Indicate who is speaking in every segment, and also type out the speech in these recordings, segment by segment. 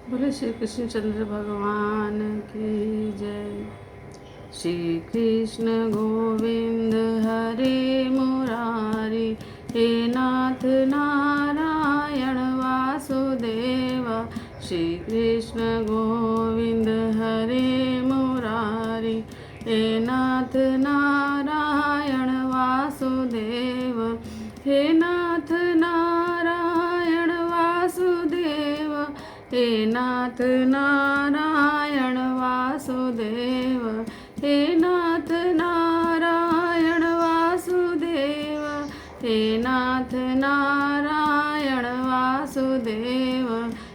Speaker 1: बोले श्री कृष्णचंद्र भगवान की जय। श्री कृष्ण गोविंद हरे मुरारी, हे नाथ नारायण वासुदेव। श्री कृष्ण गोविंद हरे मुरारी, हे नाथ नारायण वासुदेव। हे नाथ नारायण वासुदेव, हे नाथ नारायण वासुदेव। हे नाथ नारायण वासुदेव, हे नाथ नारायण वासुदेव।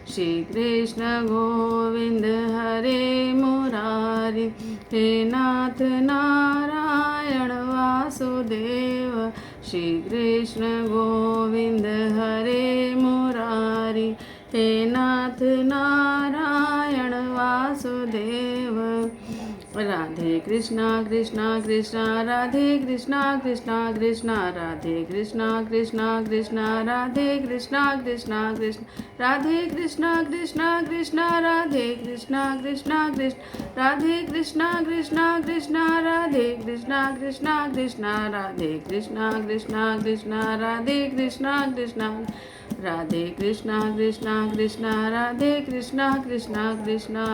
Speaker 1: श्री कृष्ण गोविंद हरे मुरारी, हे नाथ नारायण वासुदेव। श्री कृष्ण गोविंद हरे मुरारी, हे नाथ नारायण वासुदेव। राधे कृष्णा कृष्णा कृष्णा राधे कृष्णा कृष्णा कृष्णा राधे कृष्णा कृष्णा कृष्णा राधे कृष्णा कृष्णा कृष्ण राधे कृष्णा कृष्णा कृष्णा राधे कृष्णा कृष्णा कृष्ण राधे कृष्णा कृष्णा कृष्णा राधे कृष्णा कृष्णा कृष्णा राधे कृष्णा कृष्णा कृष्णा राधे कृष्णा कृष्णा राधे कृष्णा कृष्णा कृष्णा राधे कृष्णा कृष्णा कृष्णा।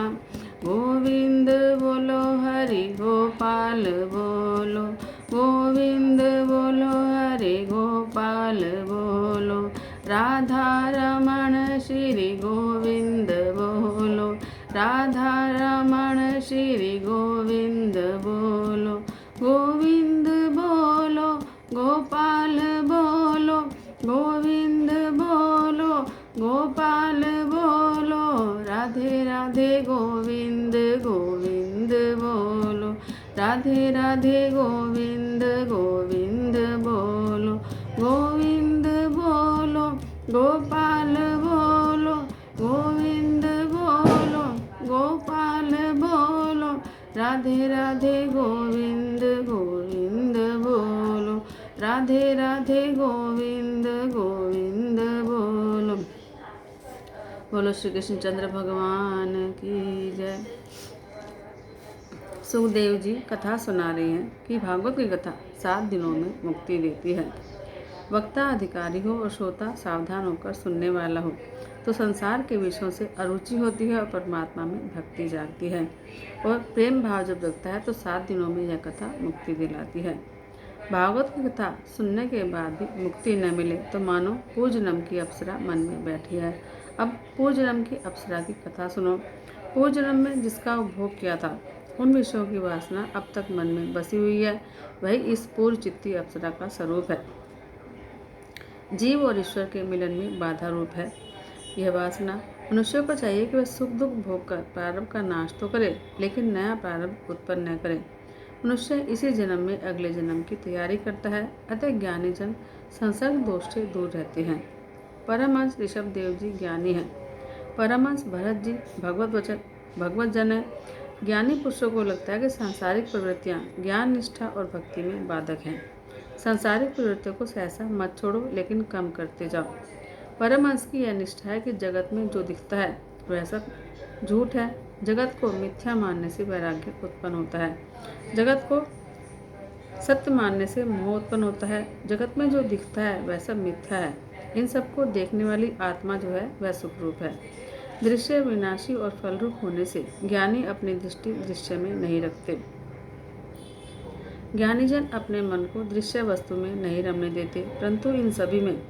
Speaker 1: गोविंद बोलो हरि गोपाल बोलो, गोविंद बोलो हरि गोपाल बोलो। राधा रमण श्री गोविंद बोलो, राधा रमण श्री गोविंद बोलो। गोविंद बोलो गोपाल बोलो, गोविंद बोलो गोपाल बोलो। राधे राधे गोविंद गोविंद बोलो, राधे राधे गोविंद गोविंद बोलो। गोविंद बोलो गोपाल बोलो, गोविंद बोलो गोपाल बोलो। राधे राधे गोविंद गोविंद बोलो, राधे राधे गोविंद गोविंद बोलो। बोलो श्री कृष्णचंद्र भगवान की जय। सुखदेव जी कथा सुना रहे हैं कि भागवत की कथा 7 दिनों में मुक्ति देती है। वक्ता अधिकारी हो और श्रोता सावधान होकर सुनने वाला हो तो संसार के विषयों से अरुचि होती है और परमात्मा में भक्ति जागती है, और प्रेम भाव जब जगता है तो 7 दिनों में यह कथा मुक्ति दिलाती है। भागवत की कथा सुनने के बाद भी मुक्ति न मिले तो मानो पूर्वजन्म की अप्सरा मन में बैठी है। अब पूर्वजन्म की अप्सरा की कथा सुनो। पूर्वजन्म में जिसका उपभोग किया था उन विषयों की वासना अब तक मन में बसी हुई है, वही इस पूर्व चित्ती अप्सरा का स्वरूप है। जीव और ईश्वर के मिलन में बाधा रूप है यह वासना। मनुष्य को चाहिए कि वह सुख दुख भोग कर प्रारब्ध का नाश तो करे, लेकिन नया प्रारब्ध उत्पन्न न करे। मनुष्य इसी जन्म में अगले जन्म की तैयारी करता है, अतः ज्ञानी जन संसर्ग दोष से दूर रहते हैं। परमहंस ऋषभ देव जी ज्ञानी हैं। परमहंस भरत जी भगवत जन है। ज्ञानी पुरुषों को लगता है कि सांसारिक प्रवृत्तियाँ ज्ञान निष्ठा और भक्ति में बाधक हैं। सांसारिक प्रवृत्तियों को सहसा मत छोड़ो, लेकिन कम करते जाओ। परमहंस की यह निष्ठा है कि जगत में जो दिखता है वह सब झूठ है। जगत को मिथ्या मानने से वैराग्य उत्पन्न होता है, जगत को सत्य मानने से मोह उत्पन्न होता है। जगत में जो दिखता है वह सब मिथ्या है। इन सबको देखने वाली आत्मा जो है वह सुखरूप है। दृश्य विनाशी और फलरूप होने से ज्ञानी अपनी दृष्टि दृश्य में नहीं रखते। ज्ञानीजन अपने मन को दृश्य वस्तु में नहीं रमने देते, परंतु इन सभी में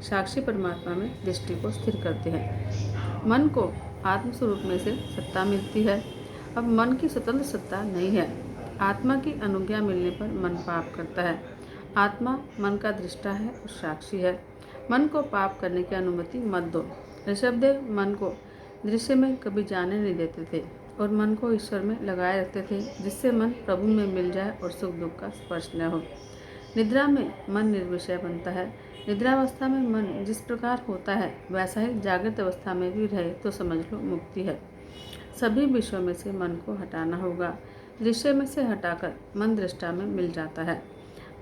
Speaker 1: साक्षी परमात्मा में दृष्टि को स्थिर करते हैं। मन को आत्मस्वरूप में से सत्ता मिलती है। अब मन की स्वतंत्र सत्ता नहीं है। आत्मा की अनुज्ञा मिलने पर मन पाप करता है। आत्मा मन का दृष्टा है और साक्षी है। मन को पाप करने की अनुमति मत दो। ऋषभदेव मन को दृश्य में कभी जाने नहीं देते थे और मन को ईश्वर में लगाए रखते थे, जिससे मन प्रभु में मिल जाए और सुख दुख का स्पर्श न हो। निद्रा में मन निर्विषय बनता है। निद्रावस्था में मन जिस प्रकार होता है वैसा ही जागृत अवस्था में भी रहे तो समझ लो मुक्ति है। सभी विषयों में से मन को हटाना होगा। दृश्य में से हटाकर मन दृष्टा में मिल जाता है।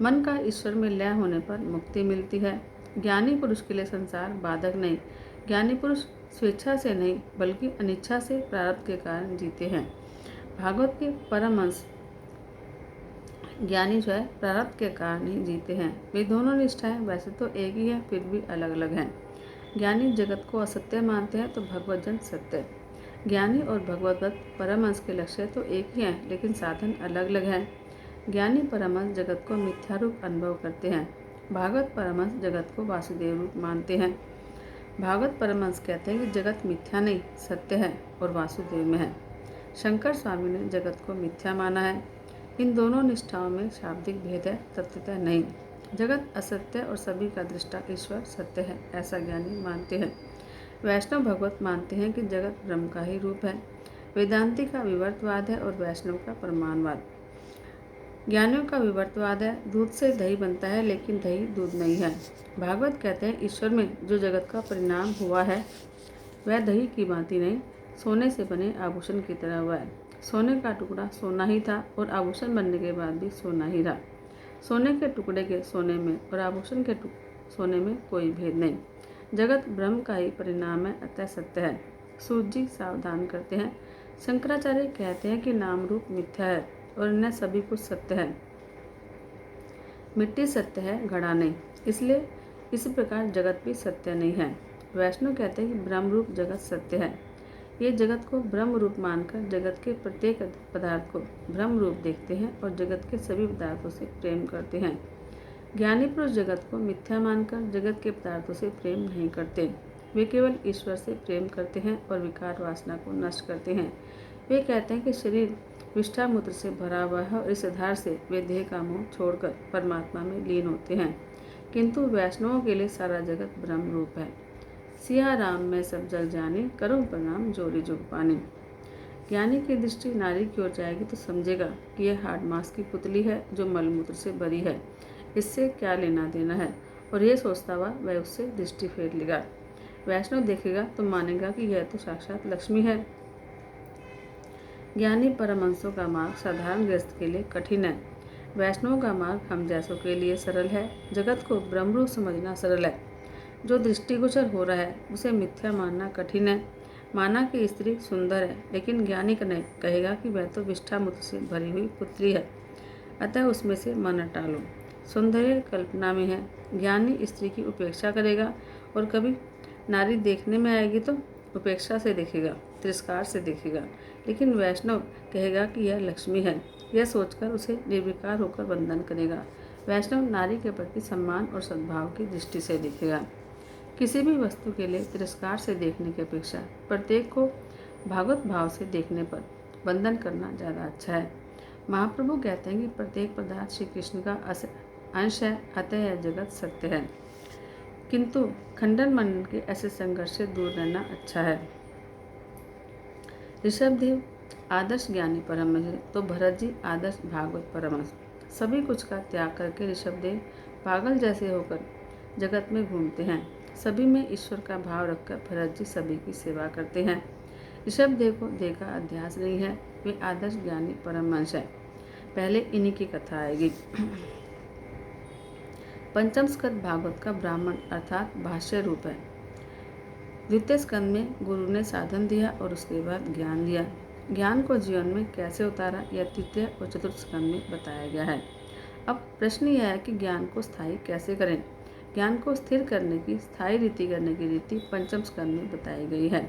Speaker 1: मन का ईश्वर में लय होने पर मुक्ति मिलती है। ज्ञानी पुरुष के लिए संसार बाधक नहीं। ज्ञानी पुरुष स्वेच्छा से नहीं बल्कि अनिच्छा से प्रारब्ध के कारण जीते हैं। भागवत के परमहंस ज्ञानी जो है प्रारब्ध के कारण ही जीते हैं। वे दोनों निष्ठाएं वैसे तो एक ही हैं, फिर भी अलग अलग हैं। ज्ञानी जगत को असत्य मानते हैं तो भगवत जन सत्य। ज्ञानी और भगवत भक्त परमहंस के लक्ष्य तो एक ही हैं, लेकिन साधन अलग अलग हैं। ज्ञानी परमहंस जगत को मिथ्या रूप अनुभव करते हैं। भागवत परमहंस जगत को वासुदेव रूप मानते हैं। भागवत परमहंस कहते हैं कि जगत मिथ्या नहीं सत्य है और वासुदेव में है। शंकर स्वामी ने जगत को मिथ्या माना है। इन दोनों निष्ठाओं में शाब्दिक भेद है, तत्वतः नहीं। जगत असत्य और सभी का दृष्टा ईश्वर सत्य है, ऐसा ज्ञानी मानते हैं। वैष्णव भगवत मानते हैं कि जगत ब्रह्म का ही रूप है। वेदांती का विवर्तवाद है और वैष्णव का प्रमाणवाद। ज्ञानियों का विवर्तवाद है, दूध से दही बनता है लेकिन दही दूध नहीं है। भागवत कहते हैं ईश्वर में जो जगत का परिणाम हुआ है वह दही की भांति नहीं, सोने से बने आभूषण की तरह हुआ है। सोने का टुकड़ा सोना ही था और आभूषण बनने के बाद भी सोना ही रहा। सोने के टुकड़े के सोने में और आभूषण के सोने में कोई भेद नहीं। जगत ब्रह्म का ही परिणाम है, अतः सत्य है। सूत जी सावधान करते हैं। शंकराचार्य कहते हैं कि नाम रूप मिथ्या है और अन्य सभी कुछ सत्य है। मिट्टी सत्य है, घड़ा नहीं, इसलिए इसी प्रकार जगत भी सत्य नहीं है। वैष्णव कहते हैं कि ब्रह्म रूप जगत सत्य है। ये जगत को ब्रह्म रूप मानकर जगत के प्रत्येक पदार्थ को ब्रह्म रूप देखते हैं और जगत के सभी पदार्थों से प्रेम करते हैं। ज्ञानी पुरुष जगत को मिथ्या मानकर जगत के पदार्थों से प्रेम नहीं करते। वे केवल ईश्वर से प्रेम करते हैं और विकार वासना को नष्ट करते हैं। वे कहते हैं कि शरीर विष्ठा मूत्र से भरा हुआ है और इस आधार से वे देह का मोह छोड़कर परमात्मा में लीन होते हैं। किंतु वैष्णवों के लिए सारा जगत ब्रह्म रूप है। सिया राम में सब जग जानी, करूं प्रणाम जोरी जुग पानी। ज्ञानी की दृष्टि नारी की ओर जाएगी तो समझेगा कि यह हाड मांस की पुतली है जो मलमूत्र से भरी है, इससे क्या लेना देना है, और यह सोचता हुआ वह उससे दृष्टि फेर लेगा। वैष्णव देखेगा तो मानेगा कि यह तो साक्षात लक्ष्मी है। ज्ञानी परमहंसों का मार्ग साधारण गृहस्थ के लिए कठिन है। वैष्णवों का मार्ग हम जैसों के लिए सरल है। जगत को ब्रह्मरूप समझना सरल है। जो दृष्टिगोचर हो रहा है उसे मिथ्या मानना कठिन है। माना कि स्त्री सुंदर है, लेकिन ज्ञानी कहेगा कि वह तो विष्ठा मूत्र से भरी हुई पुत्री है, अतः उसमें से मन टालो। सौंदर्य कल्पना में है। ज्ञानी स्त्री की उपेक्षा करेगा और कभी नारी देखने में आएगी तो उपेक्षा से देखेगा, तिरस्कार से देखेगा, लेकिन वैष्णव कहेगा कि यह लक्ष्मी है, यह सोचकर उसे निर्विकार होकर वंदन करेगा। वैष्णव नारी के प्रति सम्मान और सद्भाव की दृष्टि से देखेगा। किसी भी वस्तु के लिए तिरस्कार से देखने की अपेक्षा प्रत्येक को भागवत भाव से देखने पर वंदन करना ज़्यादा अच्छा है। महाप्रभु कहते हैं कि प्रत्येक पदार्थ श्री कृष्ण का अंश है, अतः यह जगत सत्य है। किंतु खंडन मंडन के ऐसे संघर्ष से दूर रहना अच्छा है। ऋषभदेव आदर्श ज्ञानी परमहंस है तो भरत जी आदर्श भागवत परमहंस। सभी कुछ का त्याग करके ऋषभदेव पागल जैसे होकर जगत में घूमते हैं। सभी में ईश्वर का भाव रखकर भरत जी सभी की सेवा करते हैं। ऋषभदेव को देह का अध्यास नहीं है, वे आदर्श ज्ञानी परमहंस है। पहले इन्हीं की कथा आएगी। पंचम स्कंद भागवत का ब्राह्मण अर्थात भाष्य रूप है। द्वितीय स्कंद में गुरु ने साधन दिया और उसके बाद ज्ञान दिया। ज्ञान को जीवन में कैसे उतारा यह तृतीय और चतुर्थ स्कंद में बताया गया है। अब प्रश्न यह है कि ज्ञान को स्थायी कैसे करें। ज्ञान को स्थिर करने की, स्थायी रीति करने की रीति पंचम स्कंद में बताई गई है।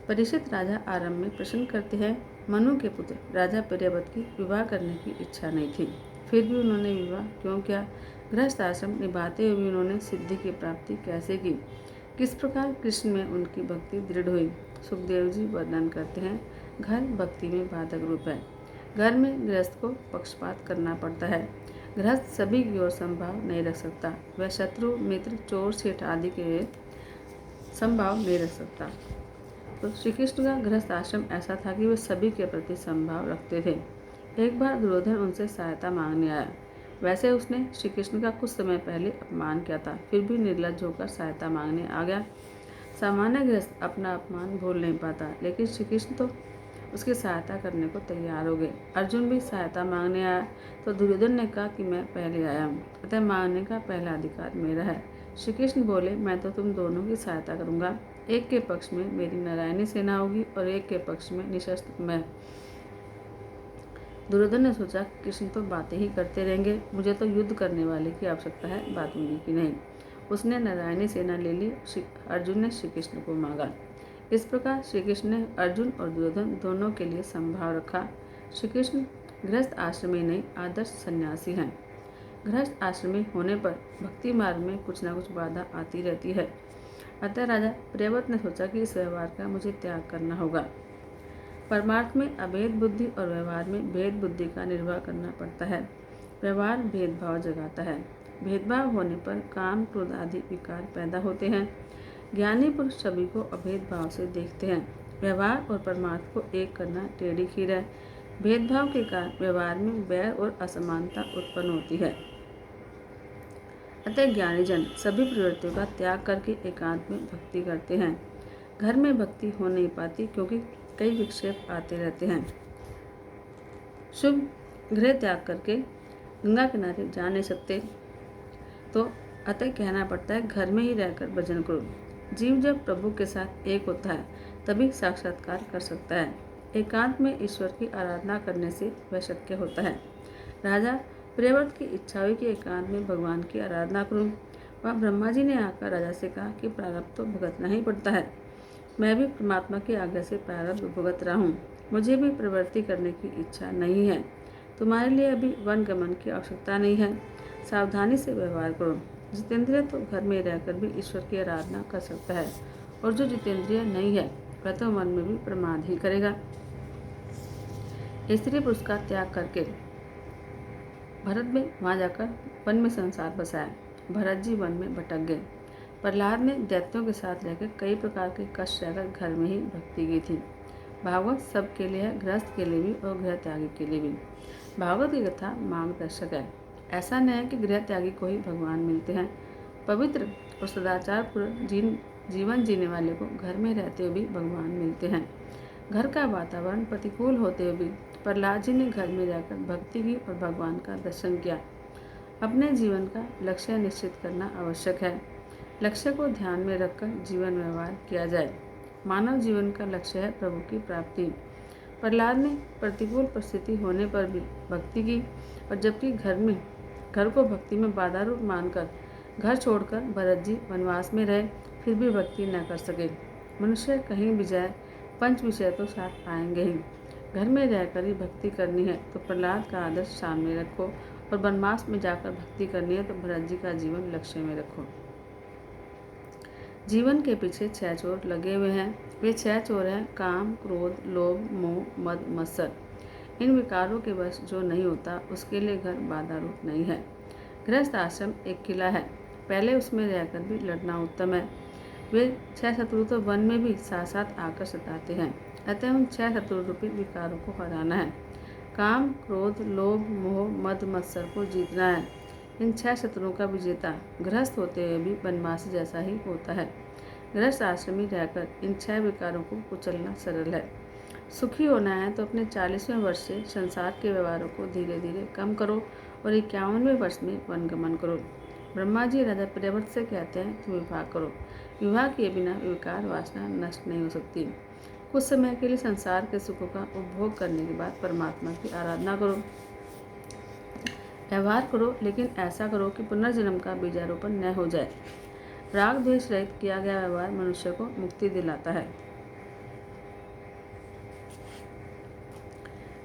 Speaker 1: परीक्षित राजा आरंभ में प्रश्न करते हैं, मनु के पुत्र राजा पर्यवत की विवाह करने की इच्छा नहीं थी, फिर भी उन्होंने विवाह क्यों किया। गृहस्थ आश्रम निभाते हुए भी उन्होंने सिद्धि की प्राप्ति कैसे की, किस प्रकार कृष्ण में उनकी भक्ति दृढ़ हुई। सुखदेव जी वर्णन करते हैं, घर भक्ति में बाधक रूप है। घर में गृहस्थ को पक्षपात करना पड़ता है। गृहस्थ सभी की ओर संभाव नहीं रख सकता, वह शत्रु मित्र चोर सेठ आदि के संभाव नहीं रख सकता। तो श्री कृष्ण का गृहस्थ आश्रम ऐसा था कि वे सभी के प्रति संभाव रखते थे। एक बार दुर्योधन उनसे सहायता मांगने आया। वैसे उसने श्री कृष्ण का कुछ समय पहले अपमान किया था, फिर भी निर्लज्ज होकर सहायता मांगने आ गया। सामान्य गृहस्थ अपना अपमान भूल नहीं पाता, लेकिन श्री कृष्ण तो उसकी सहायता करने को तैयार हो गए। अर्जुन भी सहायता मांगने आया तो दुर्योधन ने कहा कि मैं पहले आया हूँ, अतः मांगने का पहला अधिकार मेरा है। श्री कृष्ण बोले, मैं तो तुम दोनों की सहायता करूँगा, एक के पक्ष में मेरी नारायणी सेना होगी और एक के पक्ष में निशस्त्र मैं। दुर्योधन ने सोचा कृष्ण तो बातें ही करते रहेंगे, मुझे तो युद्ध करने वाले की आवश्यकता है, बातूंगी की नहीं। उसने नारायणी सेना ले ली। अर्जुन ने श्री कृष्ण को मांगा। इस प्रकार श्री कृष्ण ने अर्जुन और दुर्योधन दोनों के लिए संभाव रखा। श्री कृष्ण गृहस्थ आश्रमी नहीं, आदर्श सन्यासी हैं। गृहस्थ आश्रमी होने पर भक्ति मार्ग में कुछ न कुछ बाधा आती रहती है। अतः राजा प्रियव्रत ने सोचा कि इस व्यवहार का मुझे त्याग करना होगा। परमार्थ में अभेद बुद्धि और व्यवहार में भेद बुद्धि का निर्वाह करना पड़ता है। व्यवहार भेदभाव जगाता है। भेदभाव होने पर काम, क्रोध आदि विकार पैदा होते हैं। ज्ञानी पुरुष सभी को अभेद भाव से देखते हैं। व्यवहार और परमार्थ को एक करना टेढ़ी खीर है। भेदभाव के कारण व्यवहार में बैर और असमानता उत्पन्न होती है। अतः ज्ञानी जन सभी प्रवृत्तियों का त्याग करके एकांत में भक्ति करते हैं। घर में भक्ति हो नहीं पाती क्योंकि कई विक्षेप आते रहते हैं। शुभ गृह त्याग करके गंगा किनारे जा नहीं सकते, तो अतः कहना पड़ता है घर में ही रहकर भजन करो। जीव जब प्रभु के साथ एक होता है तभी साक्षात्कार कर सकता है। एकांत में ईश्वर की आराधना करने से वह शक्य होता है। राजा प्रियव्रत की इच्छा हुई कि एकांत में भगवान की आराधना करूं। वह ब्रह्मा जी ने आकर राजा से कहा कि प्रारब्ध तो भुगतना ही पड़ता है। मैं भी परमात्मा की आज्ञा से प्रारब्ध भुगत रहा हूँ। मुझे भी प्रवृत्ति करने की इच्छा नहीं है। तुम्हारे लिए अभी वन गमन की आवश्यकता नहीं है। सावधानी से व्यवहार करो। जितेंद्रिय तो घर में रहकर भी ईश्वर की आराधना कर सकता है, और जो जितेंद्रिय नहीं है वह तो मन में भी प्रमाद ही करेगा। स्त्री पुरुष का त्याग करके भरत में वहाँ जाकर वन में संसार बसाया। भरत जी वन में भटक गए। प्रहलाद ने दैत्यों के साथ रहकर कई प्रकार के कष्ट रहकर घर में ही भक्ति की थी। भागवत सबके लिए है, गृहस्थ के लिए भी और गृह त्यागी के लिए भी। भागवत की कथा मार्गदर्शक है। ऐसा नहीं है कि गृह त्यागी को ही भगवान मिलते हैं। पवित्र और सदाचारपूर्ण जीवन जीने वाले को घर में रहते हुए भी भगवान मिलते हैं। घर का वातावरण प्रतिकूल होते हुए भी प्रहलाद जी ने घर में जाकर भक्ति की और भगवान का दर्शन किया। अपने जीवन का लक्ष्य निश्चित करना आवश्यक है। लक्ष्य को ध्यान में रखकर जीवन व्यवहार किया जाए। मानव जीवन का लक्ष्य है प्रभु की प्राप्ति। प्रहलाद ने प्रतिकूल परिस्थिति होने पर भी भक्ति की, और जबकि घर को भक्ति में बाधा रूप मानकर घर छोड़कर भरत जी वनवास में रहे, फिर भी भक्ति न कर सके। मनुष्य कहीं भी जाए, पंच विषय तो साथ आएंगे ही। घर में रहकर ही भक्ति करनी है तो प्रहलाद का आदर्श सामने रखो, और वनवास में जाकर भक्ति करनी है तो भरत जी का जीवन लक्ष्य में रखो। जीवन के पीछे 6 चोर लगे हुए हैं। वे 6 चोर हैं: काम, क्रोध, लोभ, मोह, मद, मत्सर। इन विकारों के वश जो नहीं होता उसके लिए घर बाधा रूप नहीं है। गृहस्थ आश्रम एक किला है, पहले उसमें रहकर भी लड़ना उत्तम है। वे 6 शत्रु तो वन में भी साथ साथ आकर सताते हैं, अतः उन 6 शत्रु रूपी विकारों को हराना है। काम, क्रोध, लोभ, मोह, मद, मत्सर को जीतना है। इन 6 शत्रुओं का विजेता गृहस्थ होते हुए भी वनवासी जैसा ही होता है। गृहस्थ आश्रमी रहकर इन 6 विकारों को कुचलना सरल है। सुखी होना है तो अपने 40वें वर्ष से संसार के व्यवहारों को धीरे धीरे कम करो और 51वें वर्ष में वनगमन करो। ब्रह्मा जी राजा प्रियव्रत से कहते हैं तुम विवाह करो। विवाह किए बिना विकार वासना नष्ट नहीं हो सकती। कुछ समय के लिए संसार के सुखों का उपभोग करने के बाद परमात्मा की आराधना करो। व्यवहार करो, लेकिन ऐसा करो कि पुनर्जन्म का बीजारोपण न हो जाए। राग द्वेष रहित किया गया व्यवहार मनुष्य को मुक्ति दिलाता है।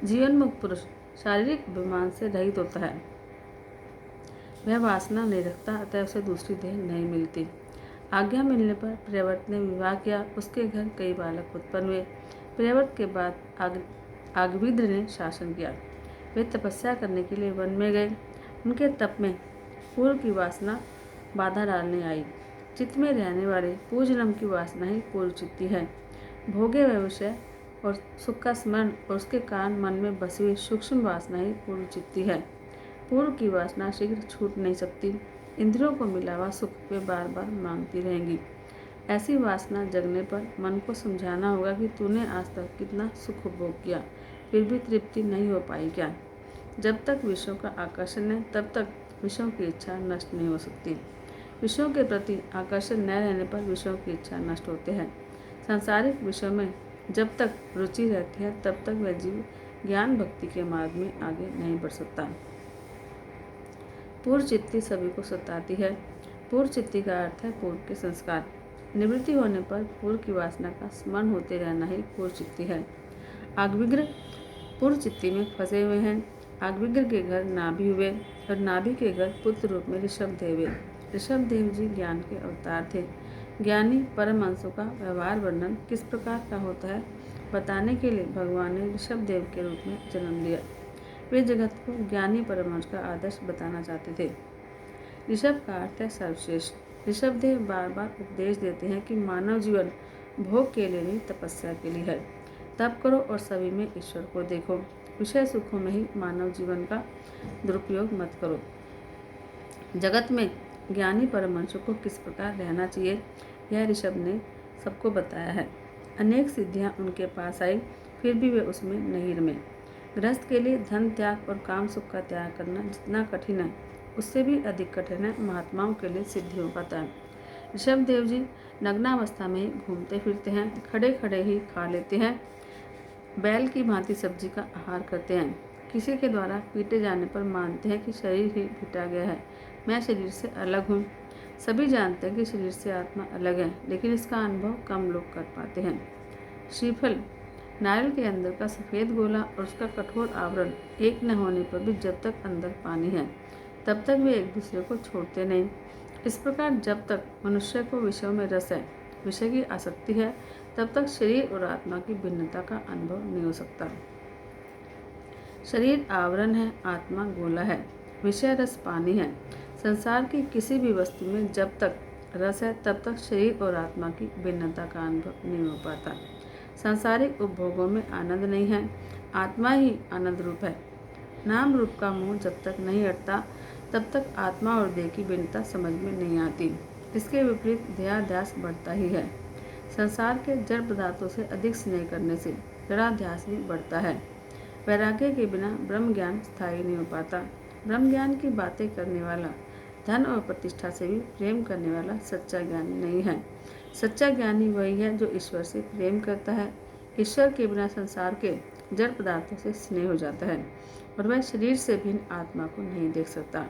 Speaker 1: जीवन मुक्त पुरुष शारीरिक अभिमान से रहित होता है। वह वासना नहीं रखता, अतः उसे दूसरी देह नहीं मिलती। आज्ञा मिलने पर प्रियव्रत ने विवाह किया। उसके घर कई बालक उत्पन्न हुए। प्रियव्रत के बाद आगविद्र ने शासन किया। वे तपस्या करने के लिए वन में गए। उनके तप में पूर्व की वासना बाधा डालने आई। चित्त में रहने वाले पूर्वजन्म की वासना ही पूर्व चित्ती है। भोगे हुए विषय और सुख का स्मरण और उसके कारण मन में बसी हुई सूक्ष्म वासना ही पूर्व चित्ती है। पूर्व की वासना शीघ्र छूट नहीं सकती। इंद्रियों को मिला हुआ सुख वे बार बार मांगती रहेंगी। ऐसी वासना जगने पर मन को समझाना होगा कि तूने आज तक कितना सुख भोग किया, फिर भी तृप्ति नहीं हो पाई क्या? जब तक विषयों का आकर्षण है तब तक विषयों की इच्छा नष्ट नहीं हो सकती। विषयों के प्रति आकर्षण न रहने पर विषयों की इच्छा नष्ट होते हैं। सांसारिक विषयों में जब तक रुचि रहती है तब तक वह जीव ज्ञान भक्ति के मार्ग में आगे नहीं बढ़ सकता। पूर्व चित्ती सभी को सताती है। पूर्व चित्ती का अर्थ है पूर्व के संस्कार। निवृत्ति होने पर पूर्व की वासना का स्मरण होते रहना ही पूर्व चित्ती है। आगविग्र पूर्व चित्ती में फंसे हुए हैं। आगविग्र के घर नाभि हुए और नाभि के घर पुत्र रूप में ऋषभदेव हुए। ऋषभदेव जी ज्ञान के अवतार थे। ज्ञानी परमहंसों का व्यवहार वर्णन किस प्रकार का होता है बताने के लिए भगवान ने ऋषभदेव के रूप में जन्म लिया। वे जगत को ज्ञानी परमहंस का आदर्श बताना चाहते थे। ऋषभ का अर्थ है सर्वश्रेष्ठ। ऋषभदेव बार बार उपदेश देते हैं कि मानव जीवन भोग के लिए नहीं तपस्या के लिए है। तप करो और सभी में ईश्वर को देखो। विषय सुखों में ही मानव जीवन का दुरुपयोग मत करो। जगत में ज्ञानी परमहंसों को किस प्रकार रहना चाहिए यह ऋषभ ने सबको बताया है। अनेक सिद्धियां उनके पास आई फिर भी वे उसमें नहीं रमे। गृहस्थ के लिए धन त्याग और काम सुख का त्याग करना जितना कठिन है उससे भी अधिक कठिन है महात्माओं के लिए सिद्धियों का त्याग। ऋषभदेव जी नग्नावस्था में ही घूमते फिरते हैं, खड़े खड़े ही खा लेते हैं, बैल की भांति सब्जी का आहार करते हैं। किसी के द्वारा पीटे जाने पर मानते हैं कि शरीर ही पीटा गया है, मैं शरीर से अलग हूँ। सभी जानते हैं कि शरीर से आत्मा अलग है, लेकिन इसका अनुभव कम लोग कर पाते हैं। श्रीफल नारियल के अंदर का सफ़ेद गोला और उसका कठोर आवरण एक न होने पर भी जब तक अंदर पानी है तब तक वे एक दूसरे को छोड़ते नहीं। इस प्रकार जब तक मनुष्य को विषयों में रस है, विषय की आसक्ति है, तब तक शरीर और आत्मा की भिन्नता का अनुभव नहीं हो सकता। शरीर आवरण है, आत्मा गोला है, विषय रस पानी है। संसार की किसी भी वस्तु में जब तक रस है तब तक शरीर और आत्मा की भिन्नता का अनुभव नहीं हो पाता। सांसारिक उपभोगों में आनंद नहीं है, आत्मा ही आनंद रूप है। नाम रूप का मोह जब तक नहीं हटता तब तक आत्मा और देह की भिन्नता समझ में नहीं आती। इसके विपरीत देहाध्यास बढ़ता ही है। संसार के जड़ पदार्थों से अधिक स्नेह करने से जड़ाध्यास भी बढ़ता है। वैराग्य के बिना ब्रह्म ज्ञान स्थायी नहीं हो पाता। ब्रह्म ज्ञान की बातें करने वाला धन और प्रतिष्ठा से भी प्रेम करने वाला सच्चा ज्ञानी नहीं है। सच्चा ज्ञानी वही है जो ईश्वर से प्रेम करता है। ईश्वर के बिना संसार के जड़ पदार्थों से स्नेह हो जाता है और वह शरीर से भिन्न आत्मा को नहीं देख सकता।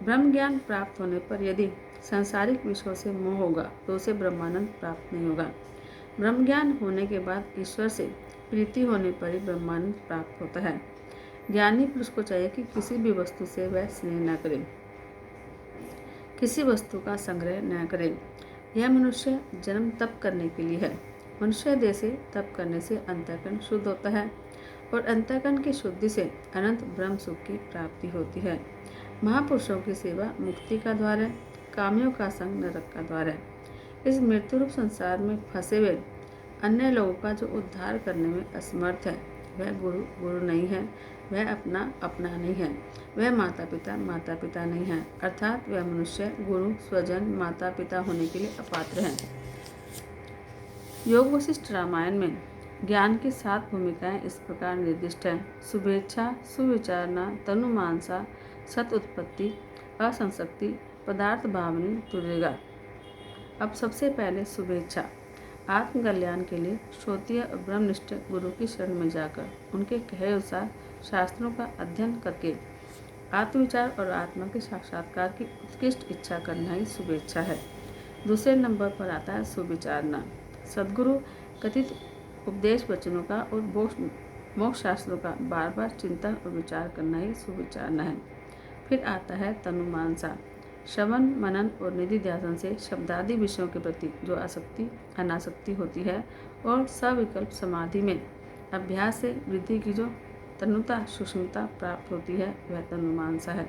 Speaker 1: ब्रह्म ज्ञान प्राप्त होने पर यदि सांसारिक विषयों से मोह होगा तो उसे ब्रह्मानंद प्राप्त नहीं होगा। ब्रह्म ज्ञान होने के बाद ईश्वर से प्रीति होने पर ही ब्रह्मानंद प्राप्त होता है। ज्ञानी पुरुष को चाहिए कि किसी भी वस्तु से वह स्नेह न करे, किसी वस्तु का संग्रह न करे। यह मनुष्य जन्म तप करने के लिए है। मनुष्य देह से तप करने से अंतःकरण शुद्ध होता है और अंतःकरण की शुद्धि से अनंत ब्रह्म सुख की प्राप्ति होती है। महापुरुषों की सेवा मुक्ति का द्वार है, कामियों का संग नरक का द्वार है। इस मृत्यु रूप संसार में फंसे हुए अन्य लोगों का जो उद्धार करने में असमर्थ है वह गुरु नहीं है, वह अपना नहीं है, वह माता पिता नहीं है, अर्थात वह मनुष्य गुरु स्वजन माता पिता होने के लिए अपात्र है। योग वशिष्ठ रामायण में ज्ञान की 7 भूमिकाएं इस प्रकार निर्दिष्ट हैं। शुभेच्छा, सुविचारना, तनुमानसा, सत उत्पत्ति, असंशक्ति, पदार्थ भावनी, तुर्यगा। अब सबसे पहले शुभेच्छा। आत्मकल्याण के लिए श्रोत्रिय और ब्रह्मनिष्ठ गुरु की शरण में जाकर उनके कहे अनुसार शास्त्रों का अध्ययन करके आत्मविचार और आत्मा के साक्षात्कार की उत्कृष्ट इच्छा करना ही शुभेच्छा है। दूसरे नंबर पर आता है सुविचारना। सद्गुरु कथित उपदेश वचनों का और मोक्ष शास्त्रों का बार बार चिंतन और विचार करना ही सुविचारना है। फिर आता है तनुमानसा। श्रवण मनन और निधि ध्यान से शब्दादि विषयों के प्रति जो आसक्ति अनासक्ति होती है और सविकल्प समाधि में अभ्यास से वृद्धि की जो तनुता सूक्ष्मता प्राप्त होती है वह तनुमानसा है।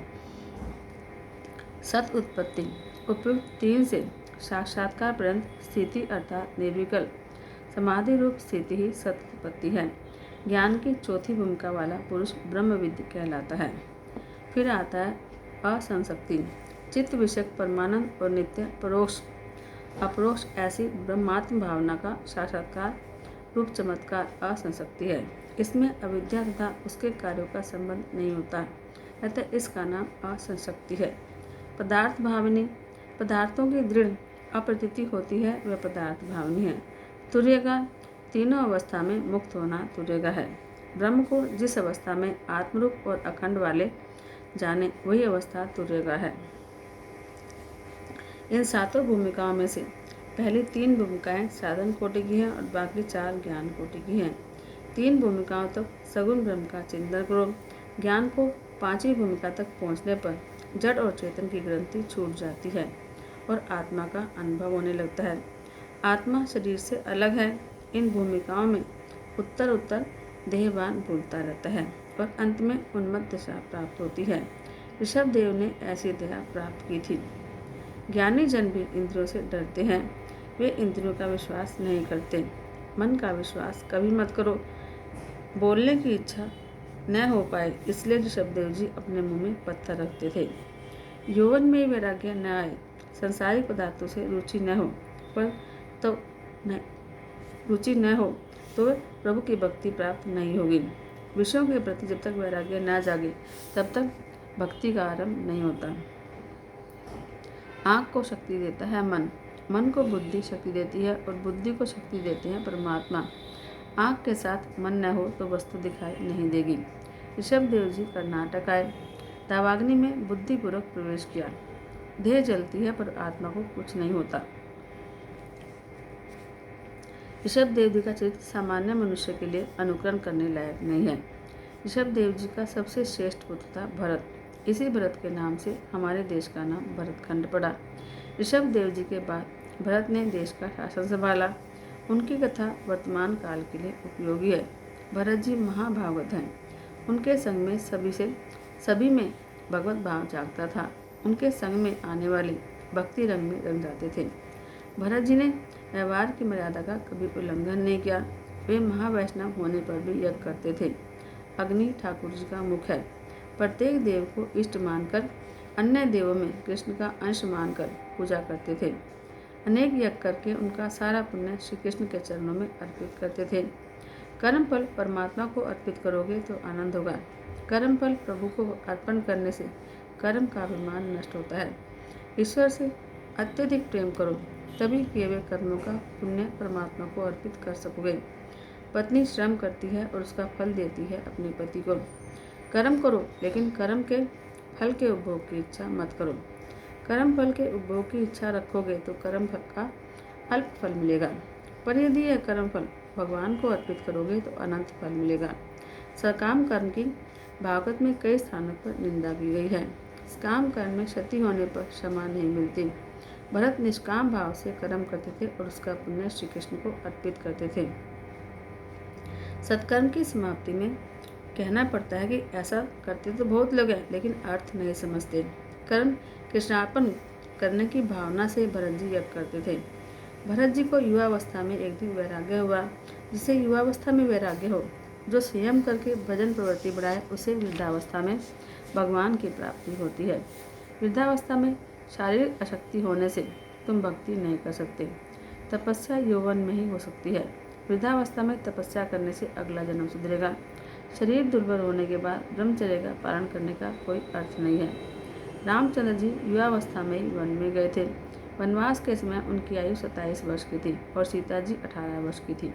Speaker 1: सत उत्पत्ति। उपयुक्त 3 से साक्षात्कार पर्यंत स्थिति अर्थात निर्विकल्प समाधि रूप स्थिति ही सत उत्पत्ति है। ज्ञान की चौथी भूमिका वाला पुरुष ब्रह्मविद्य कहलाता है। फिर आता है असंशक्ति। चित्त विषयक परमानंद और नित्य परोक्ष अपरोक्ष ऐसी ब्रह्मात्म भावना का साक्षात्कार रूप चमत्कार असंशक्ति है। इसमें अविद्या तथा उसके कार्यों का संबंध नहीं होता, अतः इसका नाम असंशक्ति है। पदार्थ भावनी पदार्थों की दृढ़ अप्रतीति होती है वह पदार्थ भावनी है। तुर्य का तीनों अवस्था में मुक्त होना तुर्य का है। ब्रह्म को जिस अवस्था में आत्मरूप और अखंड वाले जाने वही अवस्था तुर्य का है। इन सातों भूमिकाओं में से पहली 3 भूमिकाएं साधन कोटि की हैं और बाकी 4 ज्ञान कोटि की हैं। 3 भूमिकाओं तक सगुण ब्रह्म का चिंतन करो। ज्ञान को 5वीं भूमिका तक पहुंचने पर जड़ और चेतन की ग्रंथि छूट जाती है और आत्मा का अनुभव होने लगता है। आत्मा शरीर से अलग है। इन भूमिकाओं में उत्तर उत्तर देहभान भूलता रहता है और अंत में उन्मत्त दशा प्राप्त होती है। ऋषभ देव ने ऐसी दशा प्राप्त की थी। ज्ञानी जन भी इंद्रियों से डरते हैं। वे इंद्रियों का विश्वास नहीं करते। मन का विश्वास कभी मत करो। बोलने की इच्छा न हो पाए इसलिए ऋषभदेव जी अपने मुंह में पत्थर रखते थे। यौवन में वैराग्य न आए, संसारिक पदार्थों से रुचि न हो तो प्रभु की भक्ति प्राप्त नहीं होगी। विषयों के प्रति जब तक वैराग्य न जागे तब तक भक्ति का आरंभ नहीं होता। आँख को शक्ति देता है मन, मन को बुद्धि शक्ति देती है और बुद्धि को शक्ति देते हैं परमात्मा। आँख के साथ मन न हो तो वस्तु दिखाई नहीं देगी। ऋषभदेव जी कर्नाटक आए, दावाग्नि में बुद्धिपूर्वक प्रवेश किया। देह जलती है पर आत्मा को कुछ नहीं होता। ऋषभदेव जी का चरित्र सामान्य मनुष्य के लिए अनुकरण करने लायक नहीं है। ऋषभदेव जी का सबसे श्रेष्ठ पुत्र था भरत। इसी भरत के नाम से हमारे देश का नाम भरतखंड पड़ा। ऋषभदेव जी के बाद भरत ने देश का शासन संभाला। उनकी कथा वर्तमान काल के लिए उपयोगी है। भरत जी महाभागवत हैं। उनके संग में सभी में भगवत भाव जागता था। उनके संग में आने वाले भक्ति रंग में रंग जाते थे। भरत जी ने व्यवहार की मर्यादा का कभी उल्लंघन नहीं किया। वे महावैष्णव होने पर भी यज्ञ करते थे। अग्नि ठाकुर जी का मुख है। प्रत्येक देव को इष्ट मानकर अन्य देवों में कृष्ण का अंश मानकर पूजा करते थे। अनेक यज्ञ करके उनका सारा पुण्य श्री कृष्ण के चरणों में अर्पित करते थे। कर्म फल परमात्मा को अर्पित करोगे तो आनंद होगा। कर्म फल प्रभु को अर्पण करने से कर्म का अभिमान नष्ट होता है। ईश्वर से अत्यधिक प्रेम करो, तभी किए हुए कर्मों का पुण्य परमात्मा को अर्पित कर सकोगे। पत्नी श्रम करती है और उसका फल देती है अपने पति को। कर्म करो लेकिन कर्म के फल के उपभोग की इच्छा मत करो। कर्म फल के उपभोग की इच्छा रखोगे तो कर्म फल का अल्प फल मिलेगा, पर यदि यह कर्म फल भगवान को अर्पित करोगे तो अनंत फल मिलेगा। सकाम कर्म की भागवत में कई स्थानों पर निंदा की गई है। काम कर्म में क्षति होने पर क्षमा नहीं मिलती। भरत निष्काम भाव से कर्म करते थे और उसका पुण्य श्री कृष्ण को अर्पित करते थे। सत्कर्म की समाप्ति में कहना पड़ता है कि ऐसा करते तो बहुत लोग हैं लेकिन अर्थ नहीं समझते। कर्म कृष्णार्पण करने की भावना से भरत जी यज्ञ करते थे। भरत जी को युवावस्था में एक दिन वैराग्य हुआ। जिसे युवावस्था में वैराग्य हो, जो संयम करके भजन प्रवृत्ति बढ़ाए, उसे वृद्धावस्था में भगवान की प्राप्ति होती है। वृद्धावस्था में शारीरिक अशक्ति होने से तुम भक्ति नहीं कर सकते। तपस्या यौवन में ही हो सकती है। वृद्धावस्था में तपस्या करने से अगला जन्म सुधरेगा। शरीर दुर्बल होने के बाद ब्रह्मचर्य का पालन करने का कोई अर्थ नहीं है। रामचंद्र जी युवावस्था में ही वन में गए थे। वनवास के समय उनकी आयु 27 वर्ष की थी और सीता जी 18 वर्ष की थी।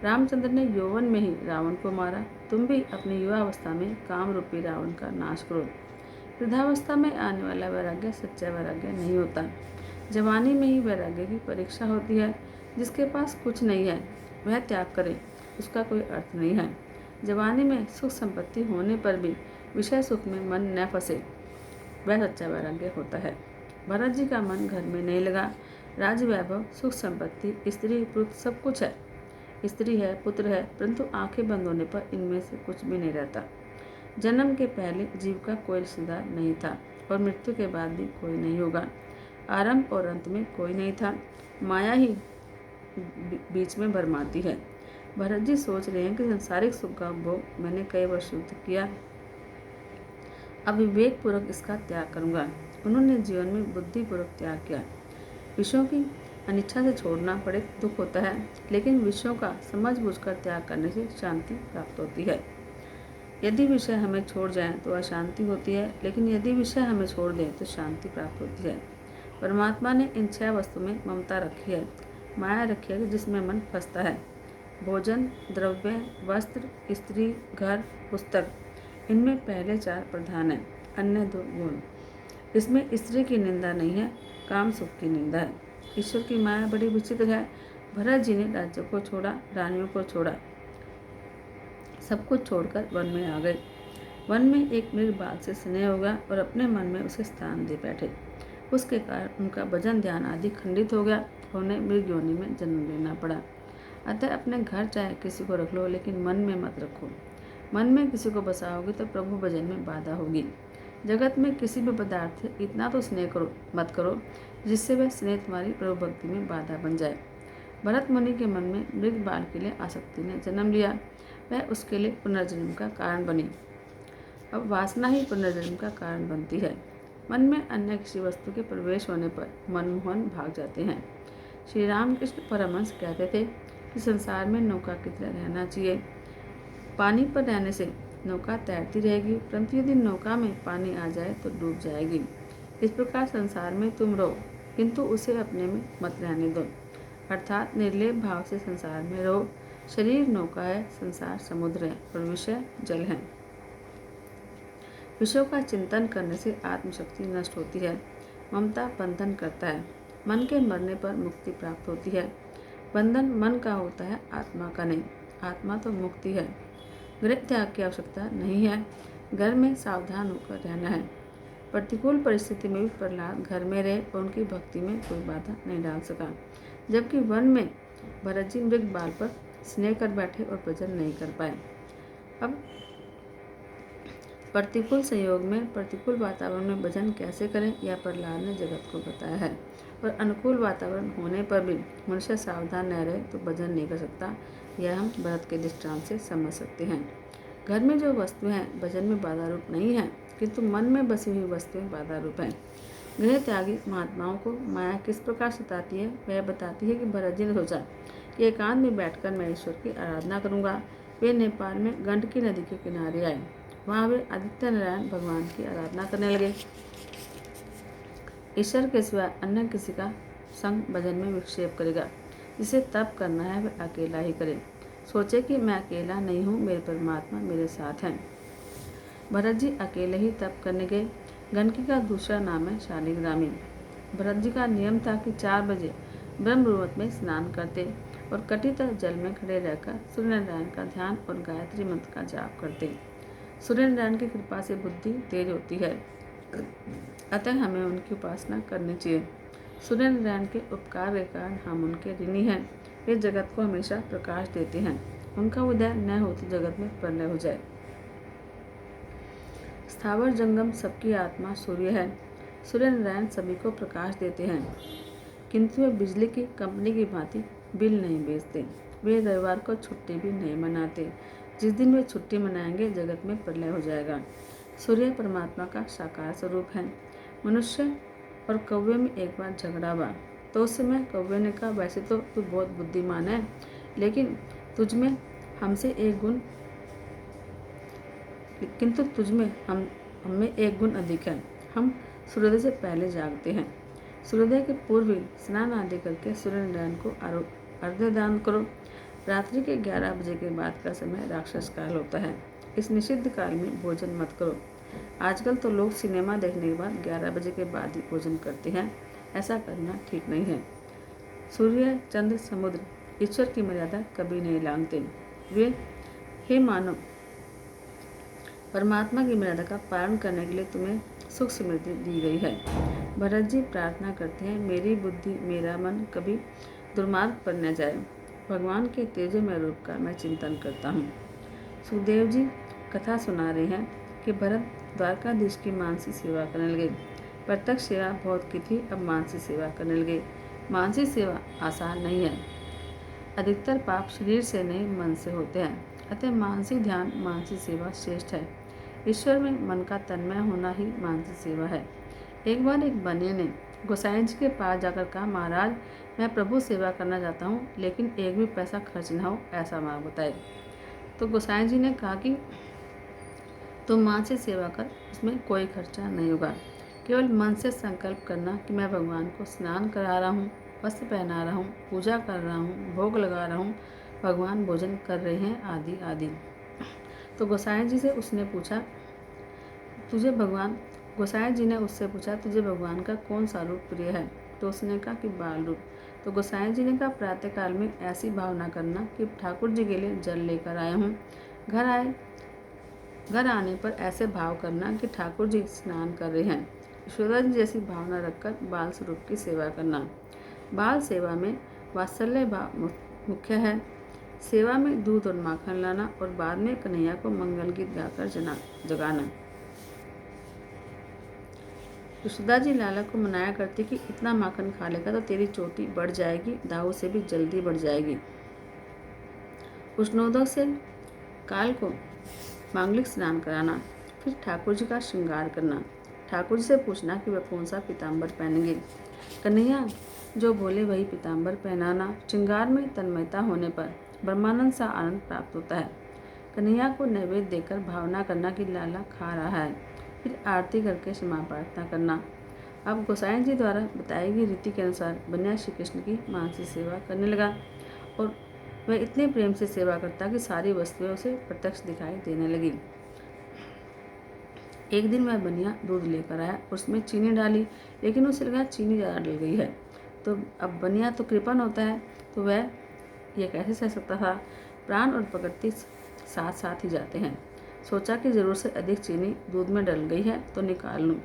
Speaker 1: रामचंद्र ने यौवन में ही रावण को मारा। तुम भी अपनी युवावस्था में काम रूपी रावण का नाश करो। वृद्धावस्था में आने वाला वैराग्य सच्चा वैराग्य नहीं होता। जवानी में ही वैराग्य की परीक्षा होती है। जिसके पास कुछ नहीं है वह त्याग करे, उसका कोई अर्थ नहीं है। जवानी में सुख संपत्ति होने पर भी विषय सुख में मन न फंसे, वह सच्चा वैराग्य होता है। भरत जी का मन घर में नहीं लगा। राज्य वैभव, सुख संपत्ति, स्त्री पुत्र सब कुछ है। स्त्री है, पुत्र है, परंतु आंखें बंद होने पर इनमें से कुछ भी नहीं रहता। जन्म के पहले जीव का कोई रिश्तेदार नहीं था और मृत्यु के बाद भी कोई नहीं होगा। आरंभ और अंत में कोई नहीं था। माया ही बीच में भरमाती है। भरत जी सोच रहे हैं कि संसारिक सुख का भोग मैंने कई वर्ष युद्ध किया, अब विवेक पूर्वक इसका त्याग करूंगा। उन्होंने जीवन में बुद्धिपूर्वक त्याग किया। विषयों की अनिच्छा से छोड़ना बड़े दुख होता है, लेकिन विषयों का समझ बूझकर त्याग करने से शांति प्राप्त होती है। यदि विषय हमें छोड़ जाएं तो अशांति होती है, लेकिन यदि विषय हमें छोड़ दें तो शांति प्राप्त होती है। परमात्मा ने इन 6 वस्तु में ममता रखी है, माया रखी है जिसमें मन फंसता है। भोजन, द्रव्य, वस्त्र, स्त्री, घर, पुस्तक, इनमें पहले 4 प्रधान हैं, अन्य 2 गुण। इसमें स्त्री की निंदा नहीं है, काम सुख की निंदा है। ईश्वर की माया बड़ी विचित्र है। भरत जी ने राज्य को छोड़ा, रानियों को छोड़ा, सब कुछ छोड़कर वन में आ गए। वन में एक मृग बाल से स्नेह होगा और अपने मन में उसे स्थान दे बैठे। उसके कारण उनका भजन ध्यान आदि खंडित हो गया। उन्हें मृग योनि में जन्म लेना पड़ा। अतः अपने घर चाहे किसी को रख लो, लेकिन मन में मत रखो। मन में किसी को बसाओगे तो प्रभु भजन में बाधा होगी। जगत में किसी भी पदार्थ से इतना तो स्नेह मत करो जिससे वह स्नेह तुम्हारी प्रभु भक्ति में बाधा बन जाए। भरत मुनि के मन में मृग बाल के लिए आसक्ति ने जन्म लिया। वह उसके लिए पुनर्जन्म का कारण बनी। अब वासना ही पुनर्जन्म का कारण बनती है। मन में अन्य किसी वस्तु के प्रवेश होने पर मनमोहन भाग जाते हैं। श्री रामकृष्ण परमहंस कहते थे कि संसार में नौका की तरह रहना चाहिए। पानी पर रहने से नौका तैरती रहेगी, परंतु यदि नौका में पानी आ जाए तो डूब जाएगी। इस प्रकार संसार में तुम रहो, किंतु उसे अपने में मत रहने दो। अर्थात निर्लेप भाव से संसार में रहो। शरीर नौका है, संसार समुद्र है और विषय जल है। विषयों का चिंतन करने से आत्मशक्ति नष्ट होती है। ममता बंधन करता है। मन के मरने पर मुक्ति प्राप्त होती है। बंधन मन का होता है, आत्मा का नहीं। आत्मा तो मुक्ति है। गृह त्याग की आवश्यकता नहीं है। घर में सावधान होकर रहना है। प्रतिकूल परिस्थिति में भी प्रहलाद घर में रहे और उनकी भक्ति में कोई बाधा नहीं डाल सका, जबकि वन में भरत जी मृग बाल पर स्नेह कर बैठे और भजन नहीं कर पाए। अब प्रतिकूल संयोग में, प्रतिकूल वातावरण में भजन कैसे करें, यह प्रहलाद ने जगत को बताया है। और अनुकूल वातावरण होने पर भी मनुष्य सावधान न रहे तो भजन नहीं कर सकता। यह हम भरत के दृष्टांत से समझ सकते हैं। घर में जो वस्तुएं हैं भजन में बाधा रूप नहीं है, किंतु मन में बसी हुई वस्तुएं बाधा रूप हैं। गृह त्यागी महात्माओं को माया किस प्रकार सताती है वह बताती है कि भरत जी ने सोचा कि एकांत में बैठकर मैं ईश्वर की आराधना करूंगा। वे नेपाल में गंडकी नदी के किनारे आए। वहाँ वे आदित्य नारायण भगवान की आराधना करने लगे। ईश्वर के सिवा अन्य किसी का संग भजन में विक्षेप करेगा। जिसे तप करना है वह अकेला ही करे। सोचे कि मैं अकेला नहीं हूँ, मेरे परमात्मा मेरे साथ हैं। भरत जी अकेले ही तप करने गए। गंडकी का दूसरा नाम है शालिग्रामी। भरत जी का नियम था कि 4 बजे ब्रह्म मुहूर्त में स्नान करते और कटी तक जल में खड़े रहकर सूर्यनारायण का ध्यान और गायत्री मंत्र का जाप करते। सूर्यनारायण की कृपा से बुद्धि तेज होती है, अतः हमें उनकी उपासना करनी चाहिए। सूर्यनारायण के उपकार के कारण हम उनके ऋणी हैं। वे जगत को हमेशा प्रकाश देते हैं। उनका उदय न हो तो जगत में प्रलय हो जाए। स्थावर जंगम सबकी आत्मा सूर्य है। सूर्यनारायण सभी को प्रकाश देते हैं, किंतु वे बिजली की कंपनी की भांति बिल नहीं बेचते। वे रविवार को छुट्टी भी नहीं मनाते। जिस दिन वे छुट्टी मनाएंगे जगत में प्रलय हो जाएगा। सूर्य परमात्मा का साकार स्वरूप है। मनुष्य और कौवे में एक बार झगड़ा हुआ तो उस समय कौवे ने कहा, वैसे तो तू बहुत बुद्धिमान है, लेकिन तुझमें हमसे एक गुण किंतु तुझमें हमें एक गुण अधिक है। हम सूर्योदय से पहले जागते हैं। सूर्योदय के पूर्व ही स्नान आदि करके सूर्यनारायण को अर्घ्य दान करो। रात्रि के 11 बजे के बाद का समय राक्षस काल होता है। इस निषिद्ध काल में भोजन मत करो। आजकल तो लोग सिनेमा देखने के बाद 11 बजे के बाद ही भोजन करते हैं। ऐसा करना ठीक नहीं है। सूर्य, चंद्र, समुद्र ईश्वर की मर्यादा कभी नहीं लांघते। वे हे मानव, परमात्मा की मर्यादा का पालन करने के लिए तुम्हें सुख समृद्धि दी गई है। भरत जी प्रार्थना करते हैं, मेरी बुद्धि मेरा मन कभी दुर्मार्ग पर न जाए। भगवान के तेजोमय रूप का मैं चिंतन करता हूँ। सुखदेव जी कथा सुना रहे हैं कि भरत द्वारकाधीश की मानसिक सेवा करने लगे। प्रत्यक्ष सेवा बहुत की थी, अब मानसिक सेवा करने लगे। मानसिक सेवा आसान नहीं है। अधिकतर पाप शरीर से नहीं मन से होते हैं, अतः मानसिक ध्यान, मानसिक सेवा श्रेष्ठ है। ईश्वर में मन का तन्मय होना ही मानसिक सेवा है। एक बार एक बनिए ने गोसाई जी के पास जाकर कहा, महाराज मैं प्रभु सेवा करना चाहता हूँ, लेकिन एक भी पैसा खर्च न हो ऐसा मार्ग बताए। तो गोसाई जी ने कहा कि तुम मानसिक सेवा कर, उसमें कोई खर्चा नहीं होगा, केवल मन से संकल्प करना कि मैं भगवान को स्नान करा रहा हूँ, वस्त्र पहना रहा हूँ, पूजा कर रहा हूँ, भोग लगा रहा हूँ, भगवान भोजन कर रहे हैं, आदि आदि। तो गोसाई जी से उसने पूछा, तुझे भगवान गोसाई जी ने उससे पूछा, तुझे भगवान का कौन सा रूप प्रिय है? तो उसने कहा कि बाल रूप। तो गोसाई जी ने कहा, प्रातःकाल में ऐसी भावना करना कि ठाकुर जी के लिए जल लेकर आया हूँ। घर आने पर ऐसे भाव करना कि ठाकुर जी स्नान कर रहे हैं। यशोदा जी जैसी भावना रखकर बाल स्वरूप की सेवा करना। बाल सेवा में वात्सल्य भाव मुख्य है। सेवा में दूध और माखन लाना और बाद में कन्हैया को मंगल गीत गाकर जगाना। यशोदा जी लाला को मनाया करती कि इतना माखन खा लेगा तो तेरी चोटी बढ़ जाएगी, दाऊ से भी जल्दी बढ़ जाएगी। उष्णोदक से काल को मांगलिक स्नान कराना, फिर ठाकुर जी का श्रृंगार करना। ठाकुर जी से पूछना कि वह कौन सा पीताम्बर पहनेंगे। कन्हैया जो बोले वही पीताम्बर पहनाना। श्रृंगार में तन्मयता होने पर ब्रह्मानंद सा आनंद प्राप्त होता है। कन्हैया को नैवेद्य देकर भावना करना कि लाला खा रहा है, फिर आरती करके क्षमा प्रार्थना करना। अब गोसाई जी द्वारा बताई गई रीति के अनुसार बनिया श्री कृष्ण की मानसी सेवा करने लगा और वह इतने प्रेम से सेवा करता कि सारी वस्तुएं उसे प्रत्यक्ष दिखाई देने लगी। एक दिन वह बनिया दूध लेकर आया, उसमें चीनी डाली, लेकिन उसे लगा चीनी ज़्यादा डल गई है। तो अब बनिया तो कृपण होता है, तो वह यह कैसे सह सकता था। प्राण और प्रकृति साथ साथ ही जाते हैं। सोचा कि ज़रूर से अधिक चीनी दूध में डल गई है तो निकाल लूँ,